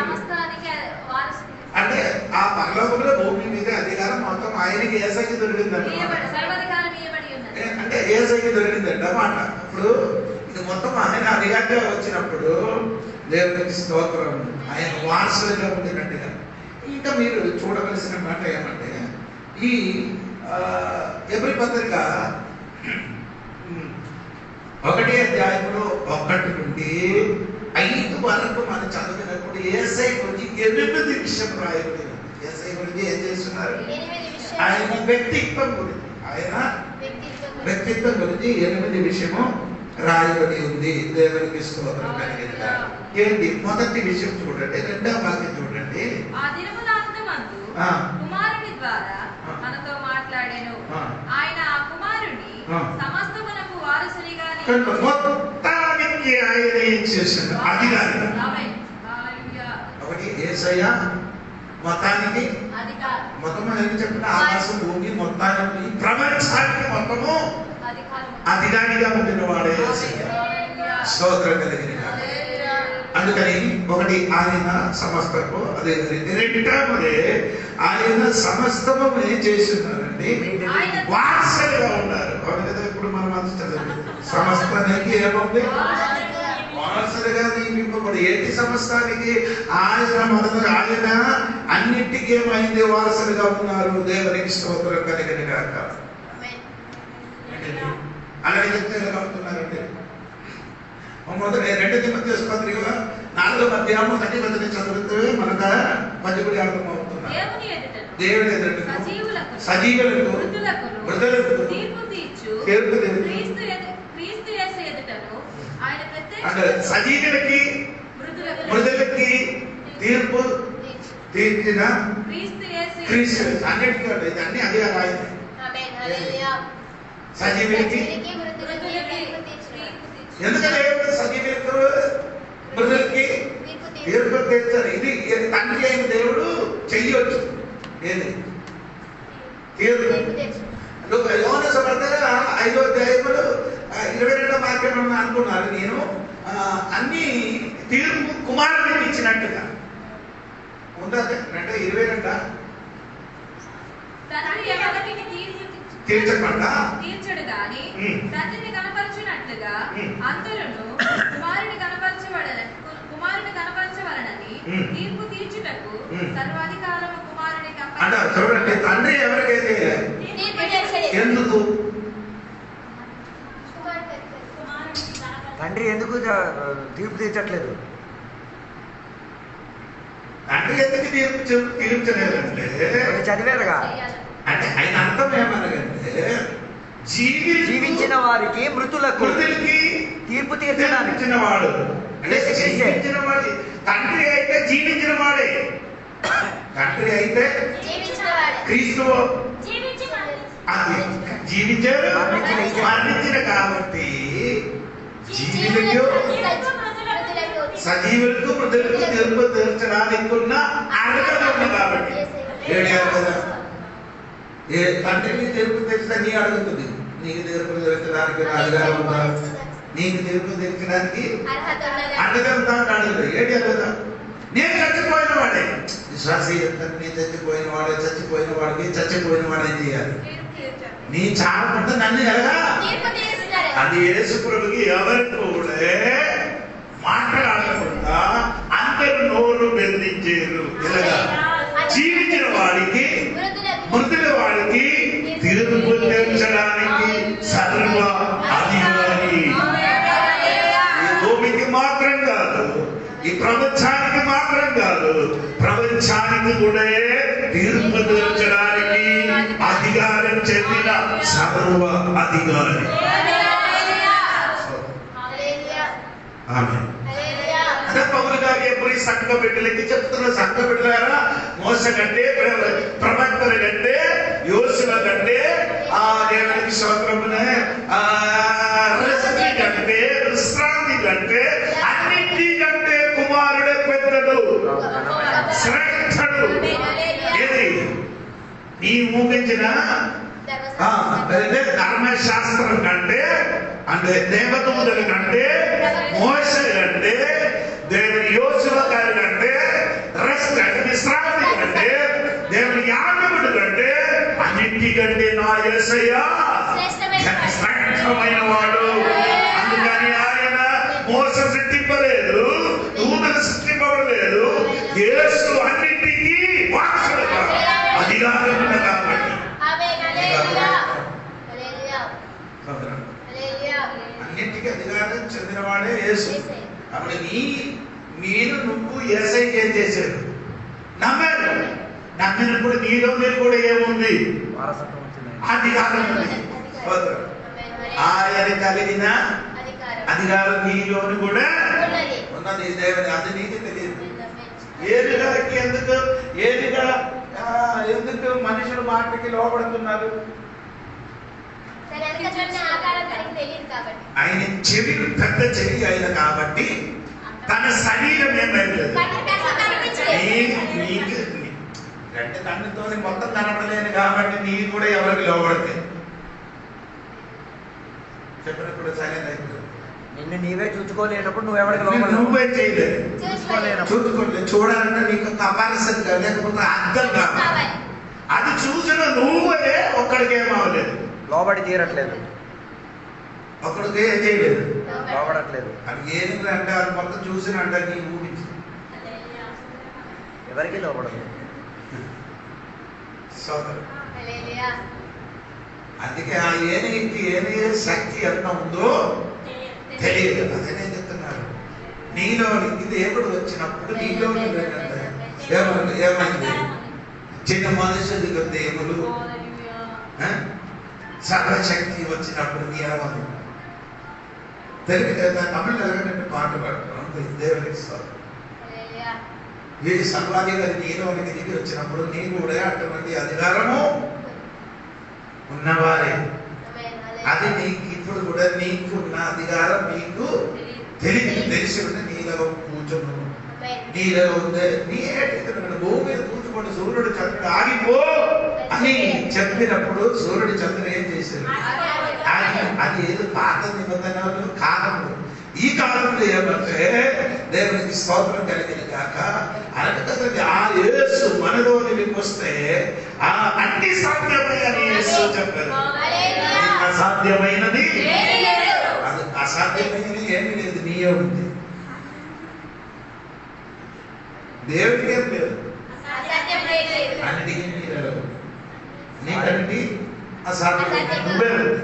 [SPEAKER 1] అంటే ఆ పరలోకంలో భూమి మీద అధికారం మొత్తం ఆయనకి యేసయ్యకి దొరికిందంట. అంటే యేసయ్యకి దొరికిందంట మాట. ఇప్పుడు ఇది మొత్తం ఆయన అధికారంగా వచ్చినప్పుడు దేవునికి స్తోత్రం ఆయన వారసులుగా ఉండినట్టుగా. ఇంకా మీరు చూడవలసిన మాట ఏమంటే ఈ ఎబ్రీ పత్రిక 1వ అధ్యాయంలో 1 నుండి 5 వరకు మనం చదివినప్పుడు యేసయ్య గురించి 8 విషయం రాయబడింది. యేసయ్య గురించి ఏం చేస్తున్నారు? ఆయన వ్యక్తిత్వం గురించి, ఆయన వ్యక్తిత్వం గురించి 8 విషయము రాయబడి ఉంది. దేవునికి స్తోత్రం కలిగిన ఏంటి? మొదటి విషయం చూడండి, 2వ వాక్యం చూడండి.
[SPEAKER 2] ఆ దినములాంతమందు కుమారుని ద్వారా మనతో మాట్లాడెను. ఆయన ఆ కుమారుని సమస్తమునకు వారసు
[SPEAKER 1] కనుక మొత్తానికి ఆయన ఏం చేశాడు? అధికారి. ఒకటి యేసయ్య మొత్తానికి మొత్తం ఏం చెప్పిన ఆకాశం భూమి మొత్తానికి ప్రపంచానికి మొత్తము అధికారిగా ఉండిన వాడే స్తోత్రం కలిగిన. అందుకని ఒకటి ఆయన సమస్తము, అదే రెండవది ఆయన సమస్తము ఏం చేస్తున్నారండి? వారసులుగా ఉన్నారు. అవును కదా? ఇప్పుడు మనం అందుతుంది సమస్తానికి ఏముంది? వారసులుగా నియమింపబడి. ఏంటి సమస్తానికి? ఆయన మొదలు ఆయన అన్నింటికి ఏమైంది? వారసులుగా ఉన్నారు. దేవునికి స్తోత్రం కలిగిన గాక. అలాగే చెప్తే ఎలా అవుతున్నారండి? మొదటి 2 తిమోథెయుస్ పత్రిక 4వ అధ్యాయము 1 వచనం చదివితే మనకు మంచిగా అర్థమవుతుంది. దేవుని ఎదుట సజీవులకు మృతులకు తీర్పు తీర్చు క్రీస్తు యేసు ఎదుటను ఆయన అంటే సజీవులకి మృతులకి తీర్పు తీర్చిన క్రీస్తు అన్నిటికీ ఇదన్నీ అదే రాయింది. సజీవులకి ఎందుకంటే సజీవులకు మృతులకి తీర్పు తీర్చారు. ఇది తండ్రి అయిన దేవుడు చెయ్యొచ్చు. ఏది తీర్పు? యోహాను సువార్త 5వ అధ్యాయములో 22వ వాక్యం అనుకున్నారు. నేను అన్ని తీర్పు కుమారుడికి ఇచ్చినట్టుగా ఉందా? అంటే 22 తీర్చకుండా
[SPEAKER 2] తీర్చడు గాని తండ్రిని కనపరచునట్లుగా అందరును కుమారుని కనపరచవలనని తీర్పు తీర్చుటకు సర్వాధికారము కుమారునికి
[SPEAKER 1] అంటారు. చూడండి, తండ్రి ఎవరికైతే ఎందుకు
[SPEAKER 3] తండ్రి ఎందుకు తీర్పు తీర్చట్లేదు?
[SPEAKER 1] తండ్రి ఎందుకు తీర్చలేదంటే
[SPEAKER 3] చదివారుగా.
[SPEAKER 1] అంటే ఆయన అర్థం ఏమనగంటే
[SPEAKER 3] జీవించిన వారికి మృతులకి తీర్పు తీర్చడానికి
[SPEAKER 1] వాడు. అంటే జీవించిన వాడు తండ్రి అయితే జీవించిన వాడే. తండ్రి అయితే క్రీస్తు జీవించారు, మరణించిన కాబట్టి సజీవులకు మృతులకు తీర్పు తీర్చడానికి ఉన్న అర్హత ఉంది కాబట్టి ఏడారు కదా. ఏ తండ్రికి తీర్పు తీర్చినా నీ అడుగుతుంది. నీకు తీర్పు తీర్చడానికి అధికారం ఉందా? నీకు తీర్పు తీర్చడానికి అర్హత ఉందా అని అడుగుతుంది. ఏంటి అడుగుదా? నేను చచ్చిపోయిన వాడే విశ్వాస నేను చచ్చిపోయిన వాడే. చచ్చిపోయిన వాడికి చచ్చిపోయిన వాడే చేయాలి. నీ చావకుండా నన్ను ఎలాగా? అది యేసు ప్రభుకి ఎవరు కూడా మాట్లాడకుండా అందరూ నోరు బెదిరించారు. ఇలాగా జీవించిన వాడికి మృతుల వాడికి తీర్పు తీర్చడానికి సర్వ అధికారి. ఈ భూమికి మాత్రం కాదు, ఈ ప్రపంచానికి మాత్రం కాదు, ప్రపంచానికి కూడా తీర్పు తీర్చడానికి అధికారం చెందిన సర్వ అధికారి. అదే పౌలు గారు ఎప్పుడు ఈ సంఘ బిడ్డలకి చెప్తున్న, సంఘ బిడ్డలారా మోస కంటే ప్రవక్తల కంటే యోసుల కంటే దేవునికి స్తోత్రమునే కంటే విశ్రాంతి కంటే అన్నింటికంటే కుమారుడే పెద్దడు, శ్రేష్ఠుడు. ఏది నీ ఊహించిన ధర్మశాస్త్రం కంటే అంటే దేవదూతల కంటే మోసే కంటే దేవుని యోసువ గారి కంటే రెస్ట్ అంటే విశ్రాంతి కంటే దేవుని యాజకుడు కంటే అన్నింటికంటే నా యేసయ్య శ్రేష్టమైన వాడు. అందుకని ఆయన మోస సృష్టింపలేదు, దూతలు సృష్టింపబడలేదు. యేసు అన్నింటికీ వారసుడుగా అధికారం ఉంది కాబట్టి అన్నింటికి అధికారం చెందినవాడే యేసు. అప్పుడు నువ్వు యేసయ్య ఏం చేశాడు? నమ్మారు. నమ్మినప్పుడు నీలో కూడా ఏముంది? అధికారం ఉంది. ఆయన కలిగిన అధికారం నీలోని కూడా ఉన్నది. దేవుని అది నీకు తెలియదు. ఏదిగాకి ఎందుకు మనుషుల మాటకి లోపడుతున్నారు? ఆయన చెవి పెద్ద చెవి అయిన కాబట్టి తన శరీరం ఏమైంది అంటే కన్నుతో మొత్తం కనపడలేను కాబట్టి నీ కూడా ఎవరికి లోపడతాయి చెప్పినప్పుడు సైలెంట్ అయిపోతుంది.
[SPEAKER 3] నిన్ను నీవే చూసుకోలేనప్పుడు నువ్వెవరికి
[SPEAKER 1] నువ్వే చేయలేదు,
[SPEAKER 3] చూసుకోలేదు.
[SPEAKER 1] చూడాలంటే నీకు కంపారిజన్ లేకపోతే అర్థం కావాలి. అది చూసిన నువ్వే ఒక్కడికి ఏమవలేదు,
[SPEAKER 3] లోబడి తీరట్లేదు,
[SPEAKER 1] ఒక్కడికి ఏం చేయలేదు,
[SPEAKER 3] లోబడట్లేదు.
[SPEAKER 1] అది ఏమి అంటే అది మొత్తం చూసిన అంటే నీ ఊహించి
[SPEAKER 3] ఎవరికి లోబడదు.
[SPEAKER 1] అందుకే ఆ ఏనుగుకి ఏనుగు శక్తి ఎంత ఉందో తెలియదు. అదే నేను చెప్తున్నాను, నీలోని దేవుడు వచ్చినప్పుడు నీలోని ఏమైంది, చిన్న మనుషులు దేవుడు సర్వశక్తి వచ్చినప్పుడు నీ ఏమను తెలుగు తమిళ ఎలాగంటే పాట పాడుతున్నాం దేవునికి ఈ సర్వాధికారి నీలోనికి దిగి వచ్చినప్పుడు నీ కూడా అటువంటి అధికారము ఉన్నవారే. అది నీకు ఇప్పుడు కూడా నీకున్న అధికారం నీకు తెలిసి ఉంటే నీలో కూర్చున్నావు, నీలో ఉందే నీ భూమి మీద కూర్చుకుంటే సూర్యుడు చంద్రుడు ఆగిపో అని చెప్పినప్పుడు సూర్యుడు చంద్రుడు ఏం చేశారు, అది ఏదో పాత నిబంధనలు కాలంలో. ఈ కాలంలో ఏమంటే దేవునికి స్తోత్రం కలిగిన కాక అనగా ఆ యేసు మనలోనికి వస్తే ఆ అన్ని సాధ్యమని యేసు చెప్పారు. అసాధ్యమైనది అది అసాధ్యమైనది ఏమీ లేదు, నీయే ఉంది. దేవుడికి ఏం లేదు, అన్నిటికీ నీరు నీకండి అసాధ్యం నువ్వే ఉంది.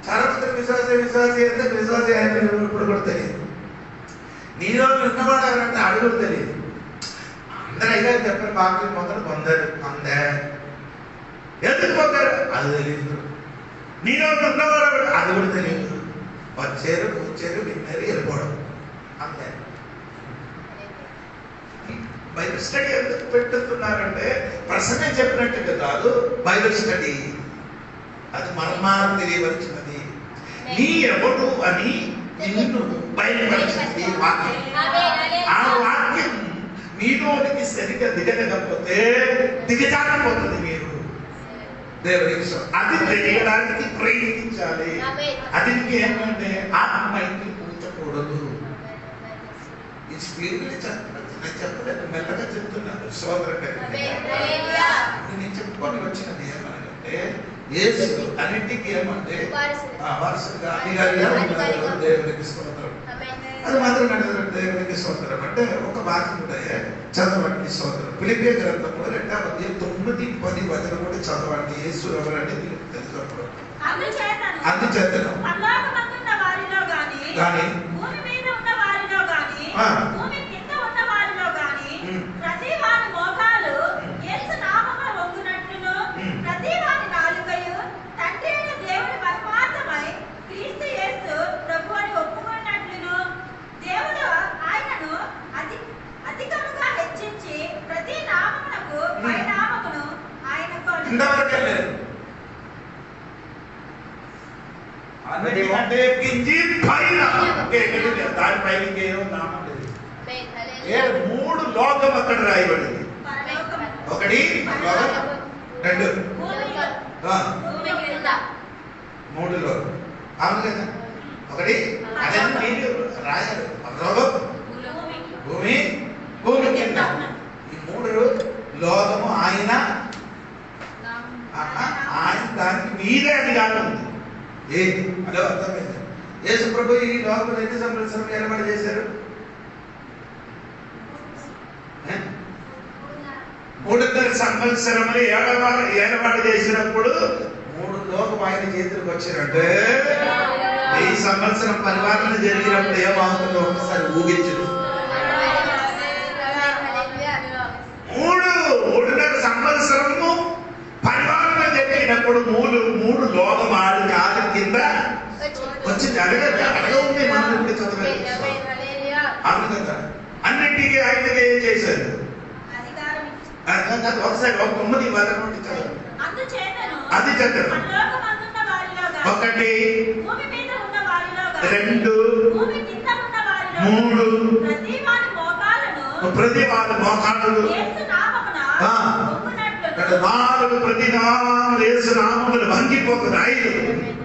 [SPEAKER 1] చాలా మంది విశ్వాసి అంటే విశ్వాసి ఆయన ఇప్పుడు కూడా తెలియదు, నీలో ఉన్నవాడు ఎవరంటే అడుగులు తెలియదు. అందరూ అయితే చెప్పిన బాగా మొదలు పొందారు, అందే ఎందుకు పొందారు అది తెలియదు. నీలో ఉన్నవాడు అది కూడా తెలియదు. వచ్చారు కూర్చారు విన్నారు వెళ్ళిపోవడం అంతే. బైబిల్ స్టడీ ఎందుకు పెట్టుతున్నారంటే ప్రసంగం చెప్పినట్టుగా కాదు, బైబిల్ స్టడీ అది మర్మాలు తెలియవలసినది. నీ ఎవడు అని నిన్ను బయలుపరిచింది వాక్యం. ఆ వాక్యం మీలోనికి సరిగ్గా దిగలేకపోతే దిగజారిపోతుంది మీరు. దేవునికి అది తెలియడానికి ప్రయత్నించాలి. అది ఏమంటే ఆత్మకి పూచకూడదు. ఈ స్పీడ్ని నేను చెప్పలేదు, మెల్లగా చెప్తున్నాను సోదరుడు. నేను చెప్పుకొని వచ్చినది ఏమనంటే యేసు అన్నింటికి ఏమంటే వారసుగా అధికారిగా ఉన్నారు. దేవునికి స్తోత్రం. అది మాత్రం నడవదు. దేవునికి స్తోత్రం అంటే ఒక వాక్యం ఉంటాయి, చదవండి స్తోత్రం. ఫిలిప్పీ గ్రంథంలో 2వ అధ్యాయం 9, 10 వచనం కూడా చదవండి. యేసు ఎవరంటే మీకు తెలిసినప్పుడు అందుచేతను కానీ అంటే దానిపైన ఇంకేమో నామం లేదు. 3 లోకం అక్కడ రాయబడింది. 1 2 3 లోకం అవును కదా. 1 అదే మీరు రాయాలి, పరలోకం భూమి భూమి కింద. ఈ 3 లోకము ఆయన దానికి మీరే అధికారం ఉంది. ఏంటి అదో అర్థమైంది. యేసు ప్రభు ఈ లోకంలో ఎన్ని సంవత్సరాలు ఏర్పాటు చేశారు? 3.5 సంవత్సరములు ఏర్పాటు చేసినప్పుడు 3 లోకం ఆయన చేతులకు వచ్చినట్టే 1000 సంవత్సరం పరిపాలన జరిగినప్పుడు ఏమవుతుందో ఒకసారి ఊగించు. 3.5 సంవత్సరము పరిపాలన జరిగినప్పుడు 3 లోకం ఆడి కాదు కింద వచ్చింది. అడగవుంది మనం ఇప్పుడు చదవాలి. అవును కదా. అన్నింటికీ ఆయనకి ఏం చేశారు? ఒకసారి 9 వరకు చదవండి. అది చదవండి. ఒకటి,
[SPEAKER 2] భూమి మీద ఉన్న వారిలో
[SPEAKER 1] రెండు,
[SPEAKER 2] భూమి కింద ఉన్న వారిలో
[SPEAKER 1] మూడు,
[SPEAKER 2] ప్రతి వారి మోకాళ్ళను
[SPEAKER 1] ప్రతి వారి మోకాళ్ళు
[SPEAKER 2] యేసు నామమున
[SPEAKER 1] ఆ.
[SPEAKER 2] వంగునట్లును,
[SPEAKER 1] నాలుగు, ప్రతి నాలుగు యేసు నామములు వంగిపోతుంది. ఐదు,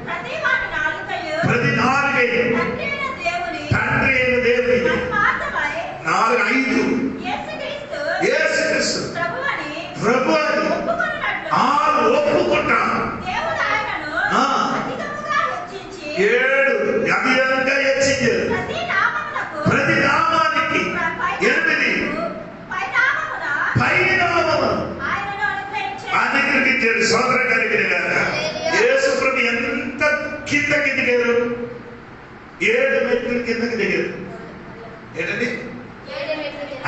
[SPEAKER 2] ప్రతి వారి నాలుకయు
[SPEAKER 1] ప్రతి నాలుగైదు
[SPEAKER 2] తండ్రి అయిన దేవుని
[SPEAKER 1] తండ్రి అయిన దేవుని
[SPEAKER 2] మహిమార్థమై
[SPEAKER 1] నాలుగు, ఐదు
[SPEAKER 2] యేసుక్రీస్తు
[SPEAKER 1] యేసుక్రీస్తు
[SPEAKER 2] ప్రభువని
[SPEAKER 1] ప్రభు అని
[SPEAKER 2] ఒప్పుకొనున్నట్లు
[SPEAKER 1] ఆరు ఒప్పుకుంటాం.
[SPEAKER 2] దేవుడు ఆయనను
[SPEAKER 1] ఆ.
[SPEAKER 2] అధికముగా హెచ్చించి
[SPEAKER 1] ఏడు అధికంగా హెచ్చించారు.
[SPEAKER 2] ప్రతి నామమునకు
[SPEAKER 1] ప్రతి నామానికి ఎనిమిది
[SPEAKER 2] పై నామమున
[SPEAKER 1] పైనామము
[SPEAKER 2] ఆయనను అనుగ్రహించాడు.
[SPEAKER 1] అనుగ్రహించాడు. సోదర కలిగిన గాక యేసు ప్రభు ఎంత కిందకి దిగారు? 7 మెట్లు కిందకి దిగారు. ఏంటండి?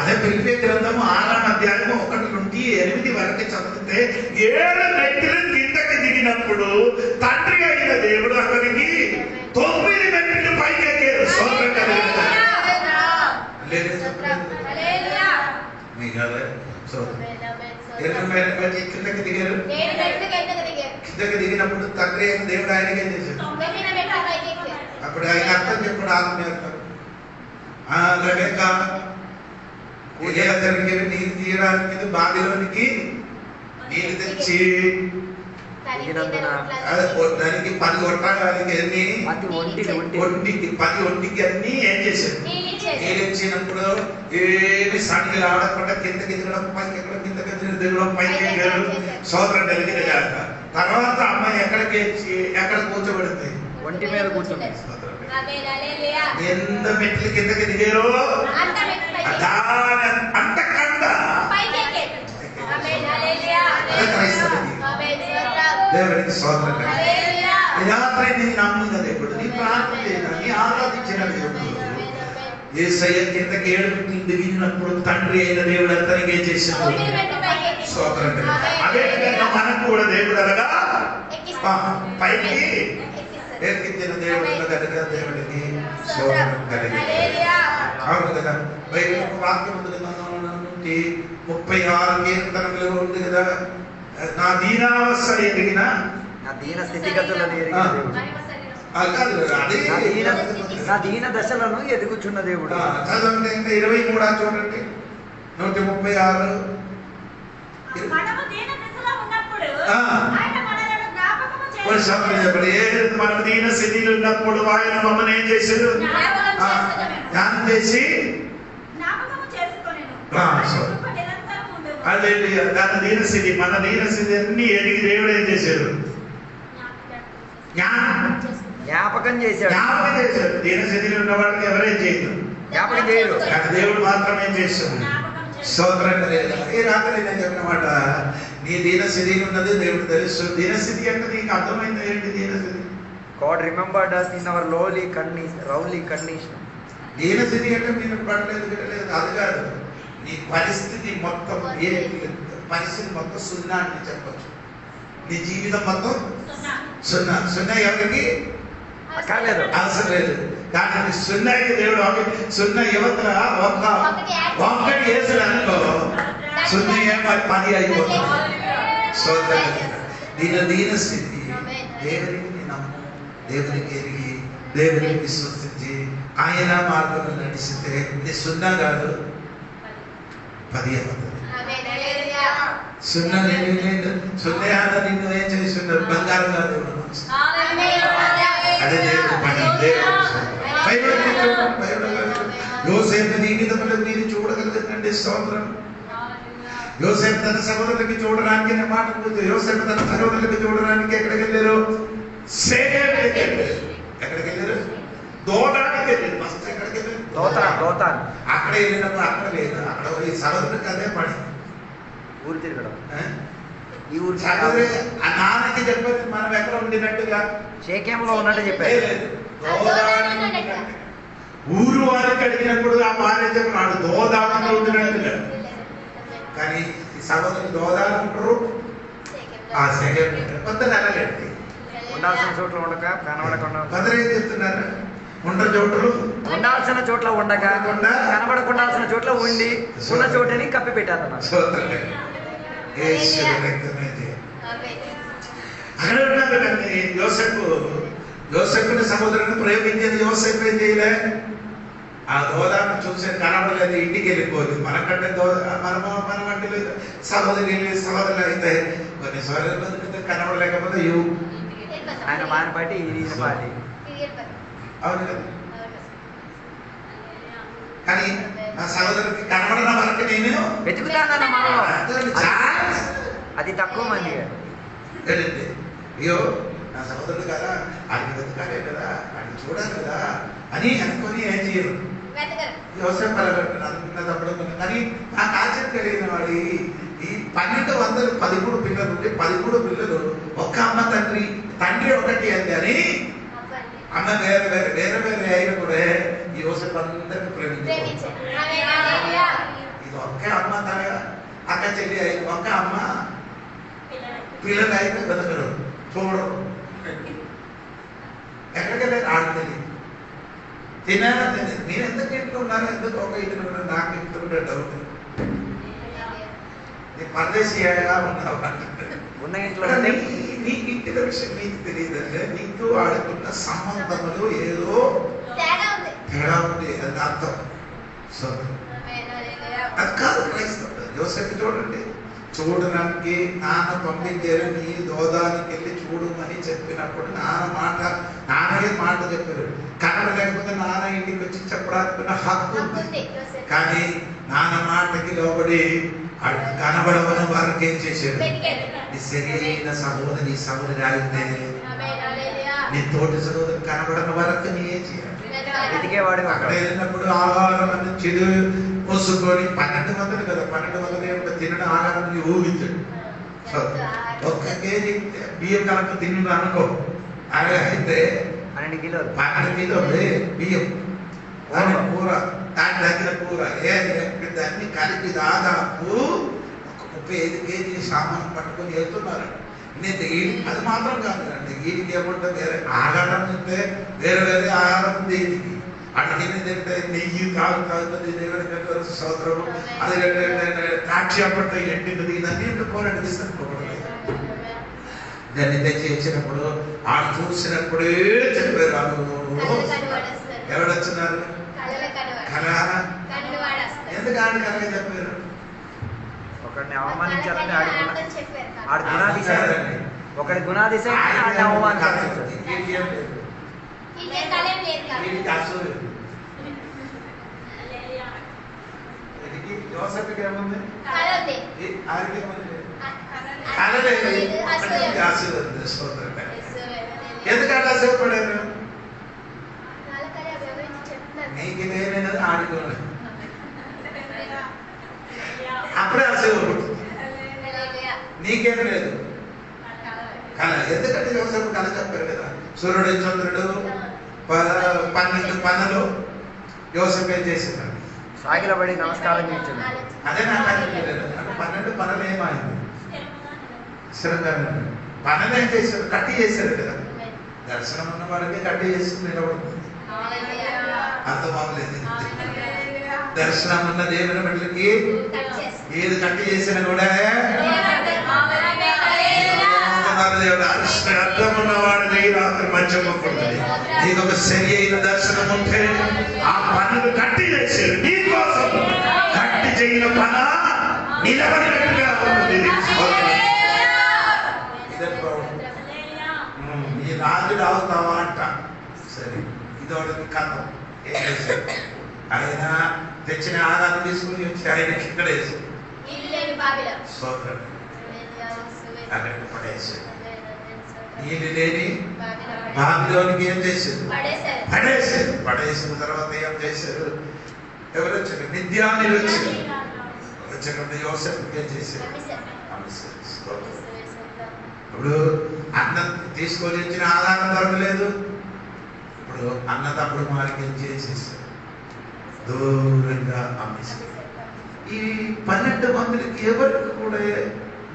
[SPEAKER 1] అదే పిలిపే గ్రంథము 6వ అధ్యాయము 1 నుండి 8 వరకు చదివితే 7 మెట్లు కిందకి దిగినప్పుడు తండ్రి అయిన దేవుడు అతనికి 9 మెట్లు పైకి ఎక్కారు. సోదర కలిగిన గాక కిందకి దిగారు. కిందకి దిగినప్పుడు తండ్రి అయిన దేవుడు ఆయనకి ఏం చేశాడు? అప్పుడు ఆయన అర్థం చెప్పాడు. రెబెక్కా ఎలియాజరుకి నీరు తీయడానికి బావిలోనికి నీరు తెచ్చి దానికి 10 ఒట్టగానికి అన్ని ఒంటికి అన్ని ఏం చేశాడు? నీళ్ళు ఇచ్చినప్పుడు ఏమి సడిలు ఆడకుండా కిందకి దిగడం, పైకి ఎక్కడ కిందకి దిగడం, పైకి ఎక్కారు. సోదరం కలిగిన గాక తర్వాత అమ్మాయి ఎక్కడ కూర్చోబడింది?
[SPEAKER 3] ఒంటి మీద కూర్చుంది.
[SPEAKER 1] ఎంత మెట్లు కిందకి దిగారో అంతకన్నా దేవునికి సోదరం. రాత్రి నీ నమ్మిన దేవుడు, నీ ప్రార్థన చేయడం, నీ ఆరాధించిన దేవుడు యేసయ్య కిందకి 7 మెట్లు దిగినప్పుడు తండ్రి అయిన దేవుడు అతనికి ఏం చేశాడు? సోదరం. అదే విధంగా మనకు కూడా దేవుడు అనగా పైకి ఎక్కించిన దేవుడు కనుక దేవుడికి సోదరం కలిగింది. అవును కదా. బైబిల్ ఒక వాక్యం ఉంది కదా, 36 కీర్తనలు ఉంది కదా, నా దీనావస్థ ఎదిగిన
[SPEAKER 3] నా దీన స్థితిగతులను ఎరిగిన దేవుడు, నా దీన దశలను ఎదుగుచున్న దేవుడు.
[SPEAKER 1] చదవండి. ఇంకా 23 చూడండి. 136
[SPEAKER 2] మనము దీన దశలో ఉన్నప్పుడు
[SPEAKER 1] ఆ.
[SPEAKER 2] ఆయన మనలను జ్ఞాపకము
[SPEAKER 1] చెప్పండి. మన దీన స్థితిలో ఉన్నప్పుడు ఆయన మమ్మల్ని ఏం చేశారు? ధ్యానం చేసి
[SPEAKER 2] జ్ఞాపకము చేసుకొనెను.
[SPEAKER 1] ఆ,
[SPEAKER 2] ఆయన
[SPEAKER 1] సో.
[SPEAKER 2] కృప నిరంతరం ఉండును.
[SPEAKER 1] హల్లెలూయా. దాని దీనస్థితి, మన దీనస్థితి అన్ని ఎదిగి దేవుడు ఏం చేశారు?
[SPEAKER 3] జ్ఞాపకం చేశాడు.
[SPEAKER 1] జ్ఞాపకం చేశారు. దీనస్థితిలో ఉన్న వాళ్ళకి ఎవరేం చేయదు,
[SPEAKER 3] జ్ఞాపకం చేయరు.
[SPEAKER 1] కానీ దేవుడు మాత్రమే చేస్తాడు. స్తోత్రం కలిగిన ఈ రాత్రి నేను చెప్పిన మాట, నీ దీనస్థితి ఉన్నది దేవుడు తెలుసు. దీనస్థితి అంటే నీకు అర్థమైంది ఏంటి? దీనస్థితి,
[SPEAKER 3] God remembered us in our lowly condition.
[SPEAKER 1] దీనస్థితి అంటే మీరు పడలేదు గిడలేదు అది కాదు. నీ పరిస్థితి మొత్తం పరిస్థితి మొత్తం సున్నా అని చెప్పచ్చు. నీ జీవితం మొత్తం సున్నా. సున్నా ఎవరికి
[SPEAKER 3] అక్కర్లేదు,
[SPEAKER 1] అవసరం లేదు. కానీ సున్నాకి దేవుడు సున్నా యువతల ఒక్కటి వేసిన అనుకో, సున్నా 10 అయిపోతుంది. దీన స్థితి, దేవునికి నమ్ము, దేవునికి ఎరిగి, దేవునికి విశ్వసించి ఆయన మార్గంలో నడిస్తే ఇది సున్నా కాదు, 10 అవుతుంది. సున్నా సున్నా నిన్ను ఏం చేస్తున్నారు? బంగారం కాదు. అదే దేవుడు పని. యోసేపు జీవితంలో మీరు చూడగలుగుతుందండి. స్తోత్రం. యోసేపు తన సహోదరులకి చూడడానికి మాట, యోసేపు తన సహోదరులకి చూడడానికి ఎక్కడికి వెళ్ళారు? ఎక్కడికి వెళ్ళారు? దోడానికి వెళ్ళారు. ఫస్ట్ ఎక్కడికి వెళ్ళారు? అక్కడ వెళ్ళినప్పుడు అక్కడ లేదు, అక్కడ ఈ సహోదరులకి అదే పని,
[SPEAKER 3] ఊరు తిరగడం.
[SPEAKER 1] ఈ ఊరు ఆ నాన్నకి చెప్పేది మనం ఎక్కడ ఉండినట్టుగా
[SPEAKER 3] షేకేంలో ఉన్నట్టు చెప్పారు.
[SPEAKER 1] ఊరు వారికి అడిగినప్పుడు ఆ భార్య చెప్పినాడు దోదానంలో ఉండినట్టుగా. కానీ ఈ సహోదరులు దోదాలు ఉంటారు, ఆ సెకండ్ కొంత నెలలండి
[SPEAKER 3] ఉండాల్సిన చోట్ల ఉండక కనబడకుండా.
[SPEAKER 1] కొందరు ఏం చెప్తున్నారు? ఉండరు చోట్లు
[SPEAKER 3] ఉండాల్సిన చోట్ల ఉండక కనబడకుండాల్సిన చోట్ల ఉండి ఉన్న చోటని కప్పి పెట్టారు.
[SPEAKER 1] అక్కడ ఉన్నాడు. యోసేపు యోసేపుని సముద్రాన్ని ప్రయోగించేది యోసేపు ఏం చేయలే. ఆ దోదాన్ని చూసే కనబడలేదు, ఇంటికి వెళ్ళిపోదు. మనకంటే మన వంటిలో సహోదరులు అయితే కొన్ని సోదరులు కనబడలేకపోతే
[SPEAKER 3] ఆయన మాని బట్టి
[SPEAKER 1] అవును కదా. కానీ నా సహోదరుడికి కనబడిన వరకు నేను
[SPEAKER 3] వెతుకుతానన్న మనలో అది తక్కువ మంది
[SPEAKER 1] ఏంటంటే అయ్యో నా సహోదరుడు కదా, ఆయన వెతకాలే కదా, ఆయన చూడాలి కదా అని అనుకొని ఏం చేయరు. వ్యవసాయం పరగట్టుకున్నప్పుడు కానీ నాకు ఆశ్చర్యం కలిగిన వాడి ఈ 1200 13 పిల్లలు ఉంటే 13 పిల్లలు ఒక్క అమ్మ తండ్రి ఒకటి అని కానీ అమ్మ వేరే వేరే వేరే వేరే అయినా కూడా ఈ యోసేపు అందరినీ ప్రేమించారు. ఇది ఒక్క అమ్మ అక్క చెల్లి అయిన ఒక్క అమ్మ పిల్లలు అయితే బతకరు, చూడరు, ఎక్కడికెళ్ళి ఆడుతుంది. తినాలని నేను ఎందుకు ఇంట్లో ఉన్నాను, ఎందుకు ఒక ఇంట్లో ఉన్నాను, నాకు ఇంట్లో ఉండే డౌట్. నీ పరదేశీగా ఉన్నావు
[SPEAKER 3] ఉన్న ఇంట్లో
[SPEAKER 1] నీ ఇంటిలో విషయం నీకు తెలియదంటే నీకు ఆడుకున్న సంబంధములు ఏదో తేడా ఉంది, అది అర్థం. సో అది కాదు క్రైస్తవుడు. యోసేపు చూడండి, చూడడానికి నాన్న పంపించారు, నీ దోదానికి వెళ్ళి చూడమని చెప్పినప్పుడు నాన్నగే మాట చెప్పారు. కనబడలేకపోతే నాన్న ఇంటికి వచ్చి చెప్పడానికి హక్కు ఉంది. కానీ నాన్న మాటకి లోబడి కనబడవని వారికి ఏం చేశారు? నీ సరైన సహోదరి అయితే నీ తోటి సహోదరు కనబడని వరకు నీ ఏం చేయాలి? అక్కడ వెళ్ళినప్పుడు ఆహారం అని చెడు పోసుకొని 12 మందిని కదా, 12 మందిని తినడం ఆహారం ఊహించడు. ఒక్క కేజీ బియ్యం కనుక తిన్న అనుకో, అలా అయితే
[SPEAKER 3] 12 కిలోలు
[SPEAKER 1] బియ్యం కూర, దాని దగ్గర కూర దాన్ని కలిపి దాదాపు 35 కేజీ సామాన్ పట్టుకొని వెళ్తున్నారు. నేను అది మాత్రం కాదండి, వీడికి ఏమంటే వేరే ఆహారం తింటే వేరే వేరే ఆహారం దీనికి అట్లా తింటే నెయ్యి తాగుతుంది, దేవుడి సోదరము అది ద్రాక్ష పట్టు ఎంటిది, ఇదన్నీ పోరాడు తీసుకోకూడదు. దాన్ని తెచ్చి ఇచ్చినప్పుడు ఆడు చూసినప్పుడే చెప్పారు, ఎవడొచ్చినారు కళ, ఎందుకు ఆడు కళగా చెప్పారు?
[SPEAKER 3] ఒకరిని అవమానించాలని ఆడి గుణాదిశారు, ఒకరి గుణాదిశారు ఆడిని అవమానించారు.
[SPEAKER 1] యోసేపుకి ఏముంది? ఎందుకంటే అసూపడారు? నీకు నేనైనా ఆడుకోవాలి, అప్పుడే అసూయ నీకేం లేదు కళ. ఎందుకంటే యోసేపు కళ చెప్పారు కదా, సూర్యుడు చంద్రుడు 12 పనులు యోసేపు ఏం చేసింది?
[SPEAKER 3] సాగిలబడి నమస్కారం చేయించింది.
[SPEAKER 1] అదే నాకు అంటే 12 పనులు ఏమైంది? పనులు ఏం చేశారు? కట్టి చేశారు కదా. దర్శనం ఉన్న వాడికి కట్టి చేసి నిలబడుతుంది. అర్థం అవ్వలేదు. దర్శనం ఉన్న దేవుని బిడ్డలకి ఏది కట్టి చేసినా కూడా అర్థం ఉన్నవాడిని రాత్రి మంచం ఉంటుంది. నీకు ఒక సరి అయిన దర్శనం ఉంటే ఆ పనులు కట్టి చేశారు నీ కోసం. కట్టి చేయని పన నిలబడినట్టుగా ఉంటుంది. ఈ రాజుడు అవుతావా అంట. సరే, ఇదొకటి కథ. ఏం చేశారు? ఆయన తెచ్చిన ఆధారం తీసుకుని వచ్చి ఆయన ఇక్కడ వేసాడు, అక్కడ పడేసాడు. నీళ్ళు లేని బాబిలోనికి ఏం చేశారు? పడేసారు. పడేసిన తర్వాత ఏం చేశారు? ఎవరు వచ్చారు? మిద్యానీయులు వచ్చారు. వచ్చినప్పుడు యోసేపుకి ఏం చేశారు? ఇప్పుడు అన్న తీసుకొని వచ్చిన ఆధారం దొరకలేదు. ఇప్పుడు అన్నదప్పుడు వారికి ఏం చేసేసారు? దూరంగా అమ్మేశారు. ఈ 12 మందికి ఎవరికి కూడా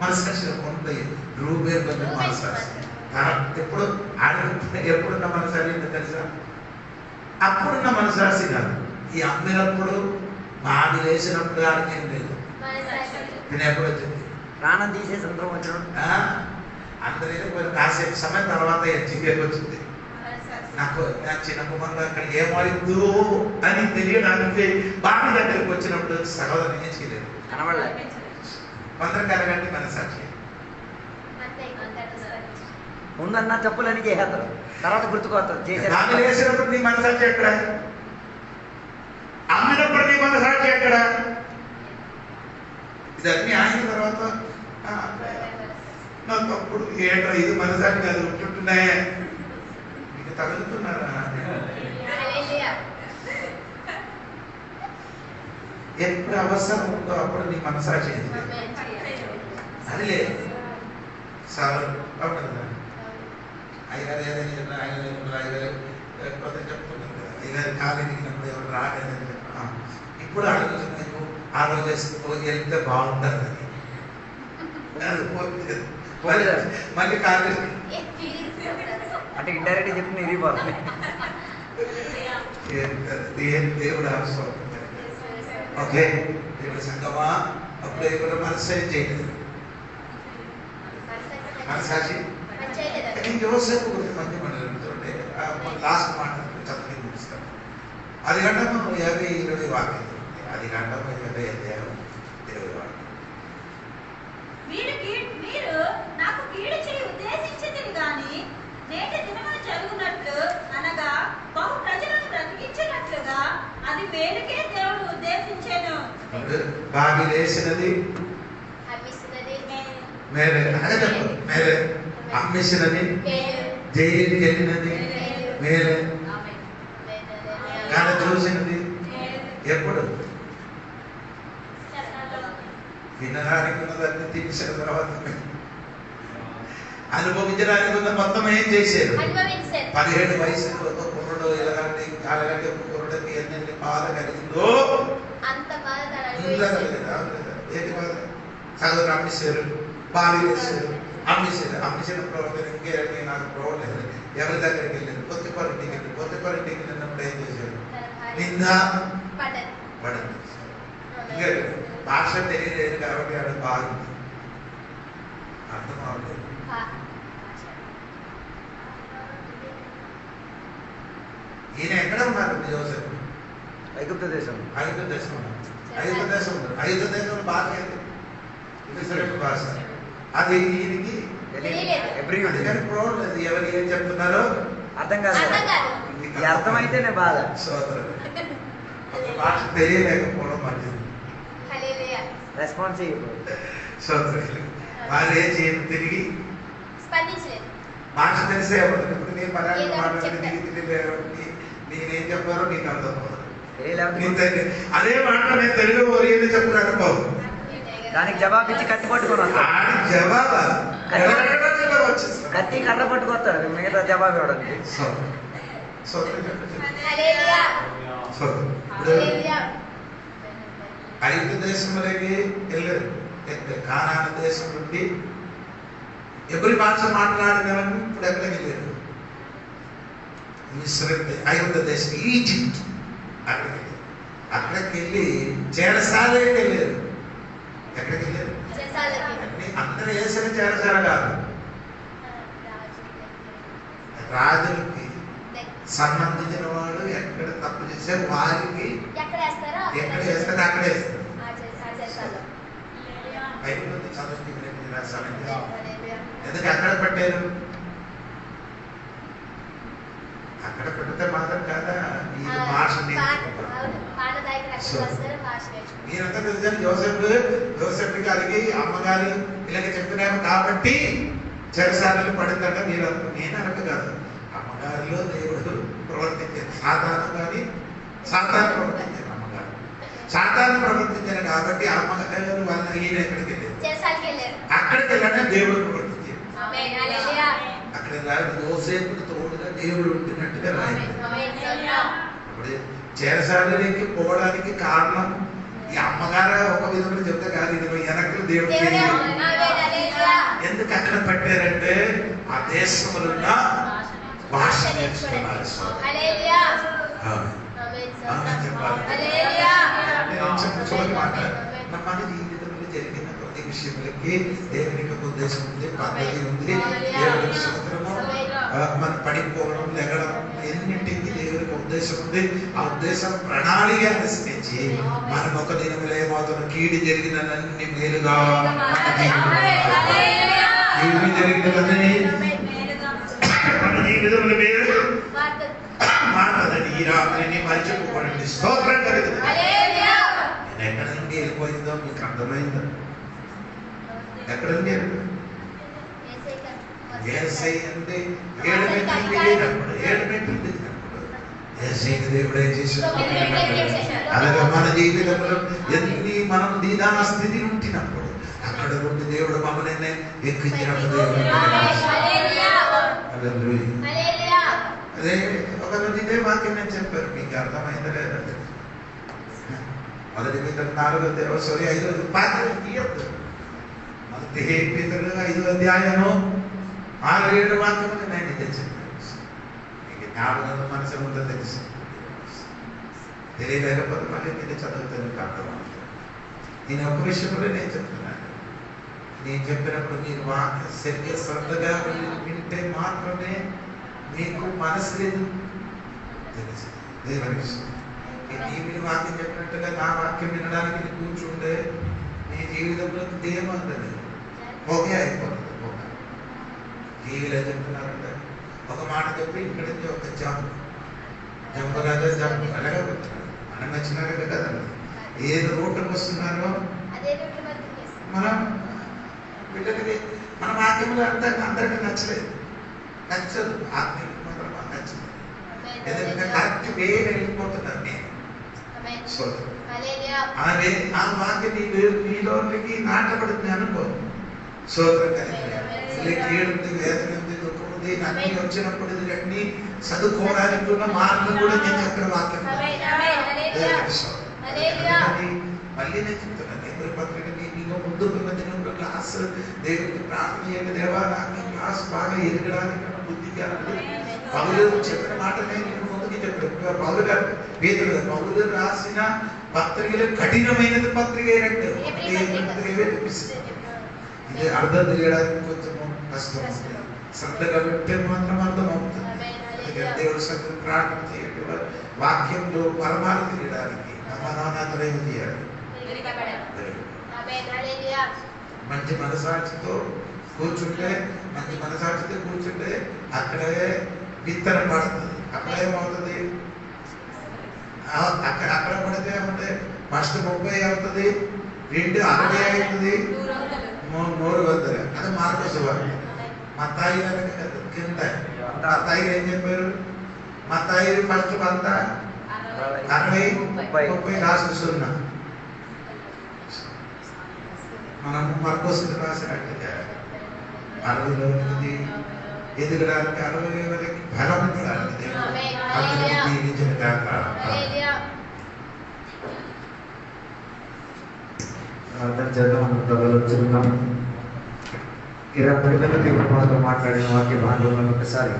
[SPEAKER 1] మనసాక్షి ఉంటాయి. రూబేన్ కొంచెం మనసాక్షి ఎప్పుడు ఎప్పుడున్న మనసాక్షి ఏంటో తెలుసా? అప్పుడున్న మనసాక్షి కాదు. ఈ అమ్మినప్పుడు బాగా వేసినప్పుడు ఆడికి ఏం లేదు. నేను ఎప్పుడు వచ్చింది?
[SPEAKER 3] ప్రాణం తీసే సందర్భం వచ్చాడు.
[SPEAKER 1] అందరూ కాసేపు సమయం తర్వాత చికెన్ వచ్చింది. నాకు నా చిన్న కుమారుడు అక్కడ ఏమైందో అని తెలియడానికి బావి దగ్గరికి వచ్చినప్పుడు సహోదరుని ఏం చేయలేదు,
[SPEAKER 3] కనబడలేదు.
[SPEAKER 1] మంత్రం కలగండి మన సాక్షి
[SPEAKER 3] ముందన్న చెప్పులని చేసేస్తారు, తర్వాత గుర్తుకొస్తారు చేసే.
[SPEAKER 1] బావి వేసినప్పుడు నీ మనసాక్షి ఎక్కడ, అమ్మినప్పుడు నీ మనసాక్షి ఎక్కడ? ఇదన్నీ ఆయన తర్వాత నాకు అప్పుడు ఏంటో ఇది మనసాక్షి కాదు ఉంటుంటున్నాయే మీకు తగులుతున్నారా? ఎప్పుడు అవసరం ఉందో అప్పుడు నీ మనసాక్షి అది లేదు. అయ్యగారు ఏదైనా చెప్పిన అయ్యగారు కొత్త చెప్తున్నాను కదా, అయ్యగారు కాలేజీకి ఎవరు రాలేదని చెప్పిన ఇప్పుడు అడుగుతున్నాను ఆ రోజు వెళ్తే బాగుంటుంది మళ్ళీ కాలేజీ
[SPEAKER 3] అంటే ఇండైరెక్ట్ చెప్పిన ఇది బాగుంది.
[SPEAKER 1] దేవుడు అవసరం. ఓకే దేవుడు సంగమా అప్పుడు ఎవరు మనసు చేయలేదు, మనసాక్షి. యోసేపు గురించి మంచి మనలుంటుండే లాస్ట్ మాట చక్కని చూపిస్తాను. అది గంటము 50-20 వాక్యం, అది గంటము 20 వాక్యం.
[SPEAKER 2] మీరు నాకు కీడు చేయి ఉద్దేశించితిరి గాని నేటి దినమున జరుగునట్లు అనగా బహు ప్రజలను బ్రతికించినట్లుగా అది మేలుకే దేవుడు ఉద్దేశించెను.
[SPEAKER 1] బావి లేసినది మేలే, అదే చెప్పండి మేలే. అమ్మేసినది జైలుకి వెళ్ళినది మేలే. కానీ చూసినది ఎప్పుడు తినడానికి ఉన్నదాన్ని తినేసిన తర్వాత అనుభవించడానికి ఉన్న మొత్తం ఏం చేశారు? 17 వయసులో కుర్రడు ఎలాంటి అలాంటి కుర్రడికి ఎన్ని బాధ కలిగిందో అంత బాధ ఏంటి బాధ? చదువు అమ్మేశారు, బావి వేసారు, అమ్మేసిన ప్రవర్తన ఇంకేంటి నాకు ప్రవర్తన ఎవరి దగ్గరికి వెళ్ళారు? కొత్తపల్లికి వెళ్ళి కొత్తపల్లికి వెళ్ళినప్పుడు ఏం చేశారు? నింద పడండి. ఇంకా భాష తెలియలేదు కాబట్టి అది బాగుంది, అర్థం అవ్వలేదు. ఈయన ఎక్కడ ఉన్నారు? యోసేపు
[SPEAKER 3] ఐగుప్తు దేశం.
[SPEAKER 1] ఐగుప్తు దేశం భాష భాష అది ఈయనకి కానీ ప్రోలేదు. ఎవరు ఏం చెప్తున్నారో
[SPEAKER 3] అర్థం కాదు. అర్థమైతేనే బాధ.
[SPEAKER 1] సోదరుడు భాష తెలియలేకపోవడం మంచిది.
[SPEAKER 3] రెస్పాన్స్
[SPEAKER 1] సోదరులు వాళ్ళు ఏం చేయను, తిరిగి భాష తెలిసే అవ్వదు. ఇప్పుడు నేను పలానా మాట్లాడి నేనేం చెప్పారో నీకు అర్థం అవ్వదు. అదే మాట నేను తెలుగు ఏది చెప్పలేకపోదు.
[SPEAKER 3] దానికి జవాబు ఇచ్చి కత్తి పట్టుకొని కత్తి కర్ర పట్టుకొస్తాడు మిగతా జవాబు ఇవ్వడానికి.
[SPEAKER 1] ఐదు దేశంలోకి వెళ్ళారు. కానాను దేశం నుండి ఎవరి భాష మాట్లాడినవన్నీ ఇప్పుడు ఎక్కడికి వెళ్ళారు? ఐగుప్తు దేశం, ఈజిప్ట్. అక్కడికి వెళ్ళి చేరసాలకి వెళ్ళారు. ఎక్కడికి వెళ్ళారు? అందరూ వేసిన చేరసాల కాదు, రాజులకి సంబంధించిన వాడు ఎక్కడ తప్పు చేసే వారికి ఎక్కడ వేస్తారో అక్కడ వేస్తారు. ఎందుకు అక్కడ పెట్టారు? అక్కడ పెడితే మాత్రం కాదా ఈ భాష మీరంతా తెలుసు. యోసేపు గారికి అమ్మగారు ఇలాగ చెప్పినారు కాబట్టి చెరసాలను పడిందంట. నేను అనక కాదు, అమ్మగారిలో దేవుడు ప్రవర్తించారు. సాధారణ ప్రవర్తించారు. అమ్మగారు సాధారణ ప్రవర్తించారు కాబట్టి అమ్మగారు వాళ్ళ ఈయన ఎక్కడికి వెళ్ళారు? అక్కడికి వెళ్ళానే దేవుడు ప్రవర్తించారు. అక్కడ యోసేపుకి తోడుగా దేవుడు ఉంటున్నట్టుగా రాయాలి. ఇప్పుడు చెరసాలకి పోవడానికి కారణం ఈ అమ్మగారు ఒక విధంగా చెప్తే కాదు, ఇది వెనకలు దేవుడు ఎందుకు అక్కడ పెట్టారంటే ఆ దేశంలో ఉన్న భాష నేర్చుకున్నారు. మన జీవితంలో జరిగిన ప్రతి విషయంలోకి దేవునికి ఉద్దేశం ఉంది, పద్ధతి ఉంది. దేవునికి స్తోత్రము. మన పడిపోవడం లెగడం ఎన్నింటికి దేవునికి ఉద్దేశం ఉంది. ఆ ఉద్దేశం ప్రణాళిక అనుసరించి మనం ఒక దినములో ఏమవుతున్న కీడు జరిగినన్ని మేలుగా కీడు జరిగినదని మన జీవితంలో మేలు మాట్లాడండి. ఈ రాత్రిని మర్చిపోకండి. స్తోత్రం కలుగుతుంది. ఎక్కడ నుండి వెళ్ళిపోయిందో మీకు అర్థమైందో? ఎక్కడ నుండి వెళ్ళిపోయింది? ఏసై అంటే 7 మెట్లు దిగినప్పుడు 7 మెట్లు దిగినప్పుడు ఏసైకి దేవుడు ఏం చేశాడు? అలాగే మన జీవితంలో ఎన్ని మనం దీనా స్థితి ఉంటినప్పుడు అక్కడ నుండి దేవుడు మమ్మల్ని ఎక్కించినప్పుడు దేవుడు అదే ఒక రోజు ఇదే వాక్యం నేను చెప్పారు. మీకు అర్థమైందా లేదంటే మొదటి పితరు 5 పాత్రలు తీయద్దు. మొదటి పితరు 5 అధ్యాయము 6-7 వాక్యములు నేను ఇదే చెప్పాను. మీకు జ్ఞాపకం మనసు ఉందో తెలుసు. తెలియలేకపోతే మళ్ళీ నేను చదువుతాను అర్థమవుతుంది. నేను ఒక విషయంలో నేను చెప్తున్నాను. నేను చెప్పినప్పుడు మీరు వాక్యం సరిగ్గా శ్రద్ధగా వింటే మాత్రమే మీకు మనసు లేదు తెలుసు. దేవుని టీవీని వాక్యం చెప్పినట్టుగా నా వాక్యం వినడానికి కూర్చుంటే నీ జీవితంలో దేమంటది ఒకే అయిపోతుంది. టీవీలో చెప్తున్నారంటే ఒక మాట చెప్పి ఇక్కడ నుంచి ఒక జంప్ కదా జంప్ అలాగే పెడుతున్నారు. మనం నచ్చినారు కదా. ఏది రోడ్డుకు వస్తున్నారో మనం పిల్లలకి మన వాక్యంలో అందరికీ నచ్చలేదు. నచ్చదు. ఆత్మీయులు మాత్రం మాకు నచ్చదు. ఎందుకంటే కరెక్ట్ వే వెళ్ళిపోతున్నాను నేను. అదే ఆ వాక్యం నీలోకి నాటబడుతుంది అనుకో. సోదరం కలిగి కీడుంది, వేదన ఉంది, దుఃఖం ఉంది, అన్ని వచ్చినప్పుడు అన్ని చదువుకోవడానికి ఉన్న మార్గం కూడా నేను చెప్పిన వాక్యం. మళ్ళీ నేను చెప్తున్నాను. దేవుడి పత్రిక నీలో ముందుకున్న దినంలో క్లాస్ దేవుడికి ప్రార్థన చేయండి. దేవా నాకు క్లాస్ బాగా ఎదగడానికి బుద్ధి పౌలు చెప్పిన మాట నేను ముందుకి చెప్పాను. పౌలు గారు పౌలు రాసిన పత్రికలు కఠినమైనది పత్రిక ఇది అర్థం తెలియడానికి కొంచెం కష్టం అవుతుంది. శ్రద్ధగా వింటే మాత్రం అర్థం అవుతుంది. దేవుడు సత్యం ప్రార్థన చేయండి. వాక్యంలో పరమాలు తెలియడానికి సమాధానం చేయాలి. మంచి మనసాక్షితో కూర్చుంటే అక్కడే విత్తనం పడుతుంది. అక్కడ ఏమవుతుంది? అక్కడ పడితే ఏమంటే ఫస్ట్ 30 అవుతుంది, 2 60 అవుతుంది, 100 అది మార్కోసు వారు. మత్తాయి కింద మత్తాయి ఏం చెప్పారు? మత్తాయి ఫస్ట్ 100 60 30 లాస్ట్ 0. మనం మార్కోసు రాసినట్టుగా 60లో ఎదగడానికి 60 వరకు బలం ఇవ్వడానికి జీవించిన
[SPEAKER 3] మాట్లాడిన వాక్య భాగంలో ఒకసారి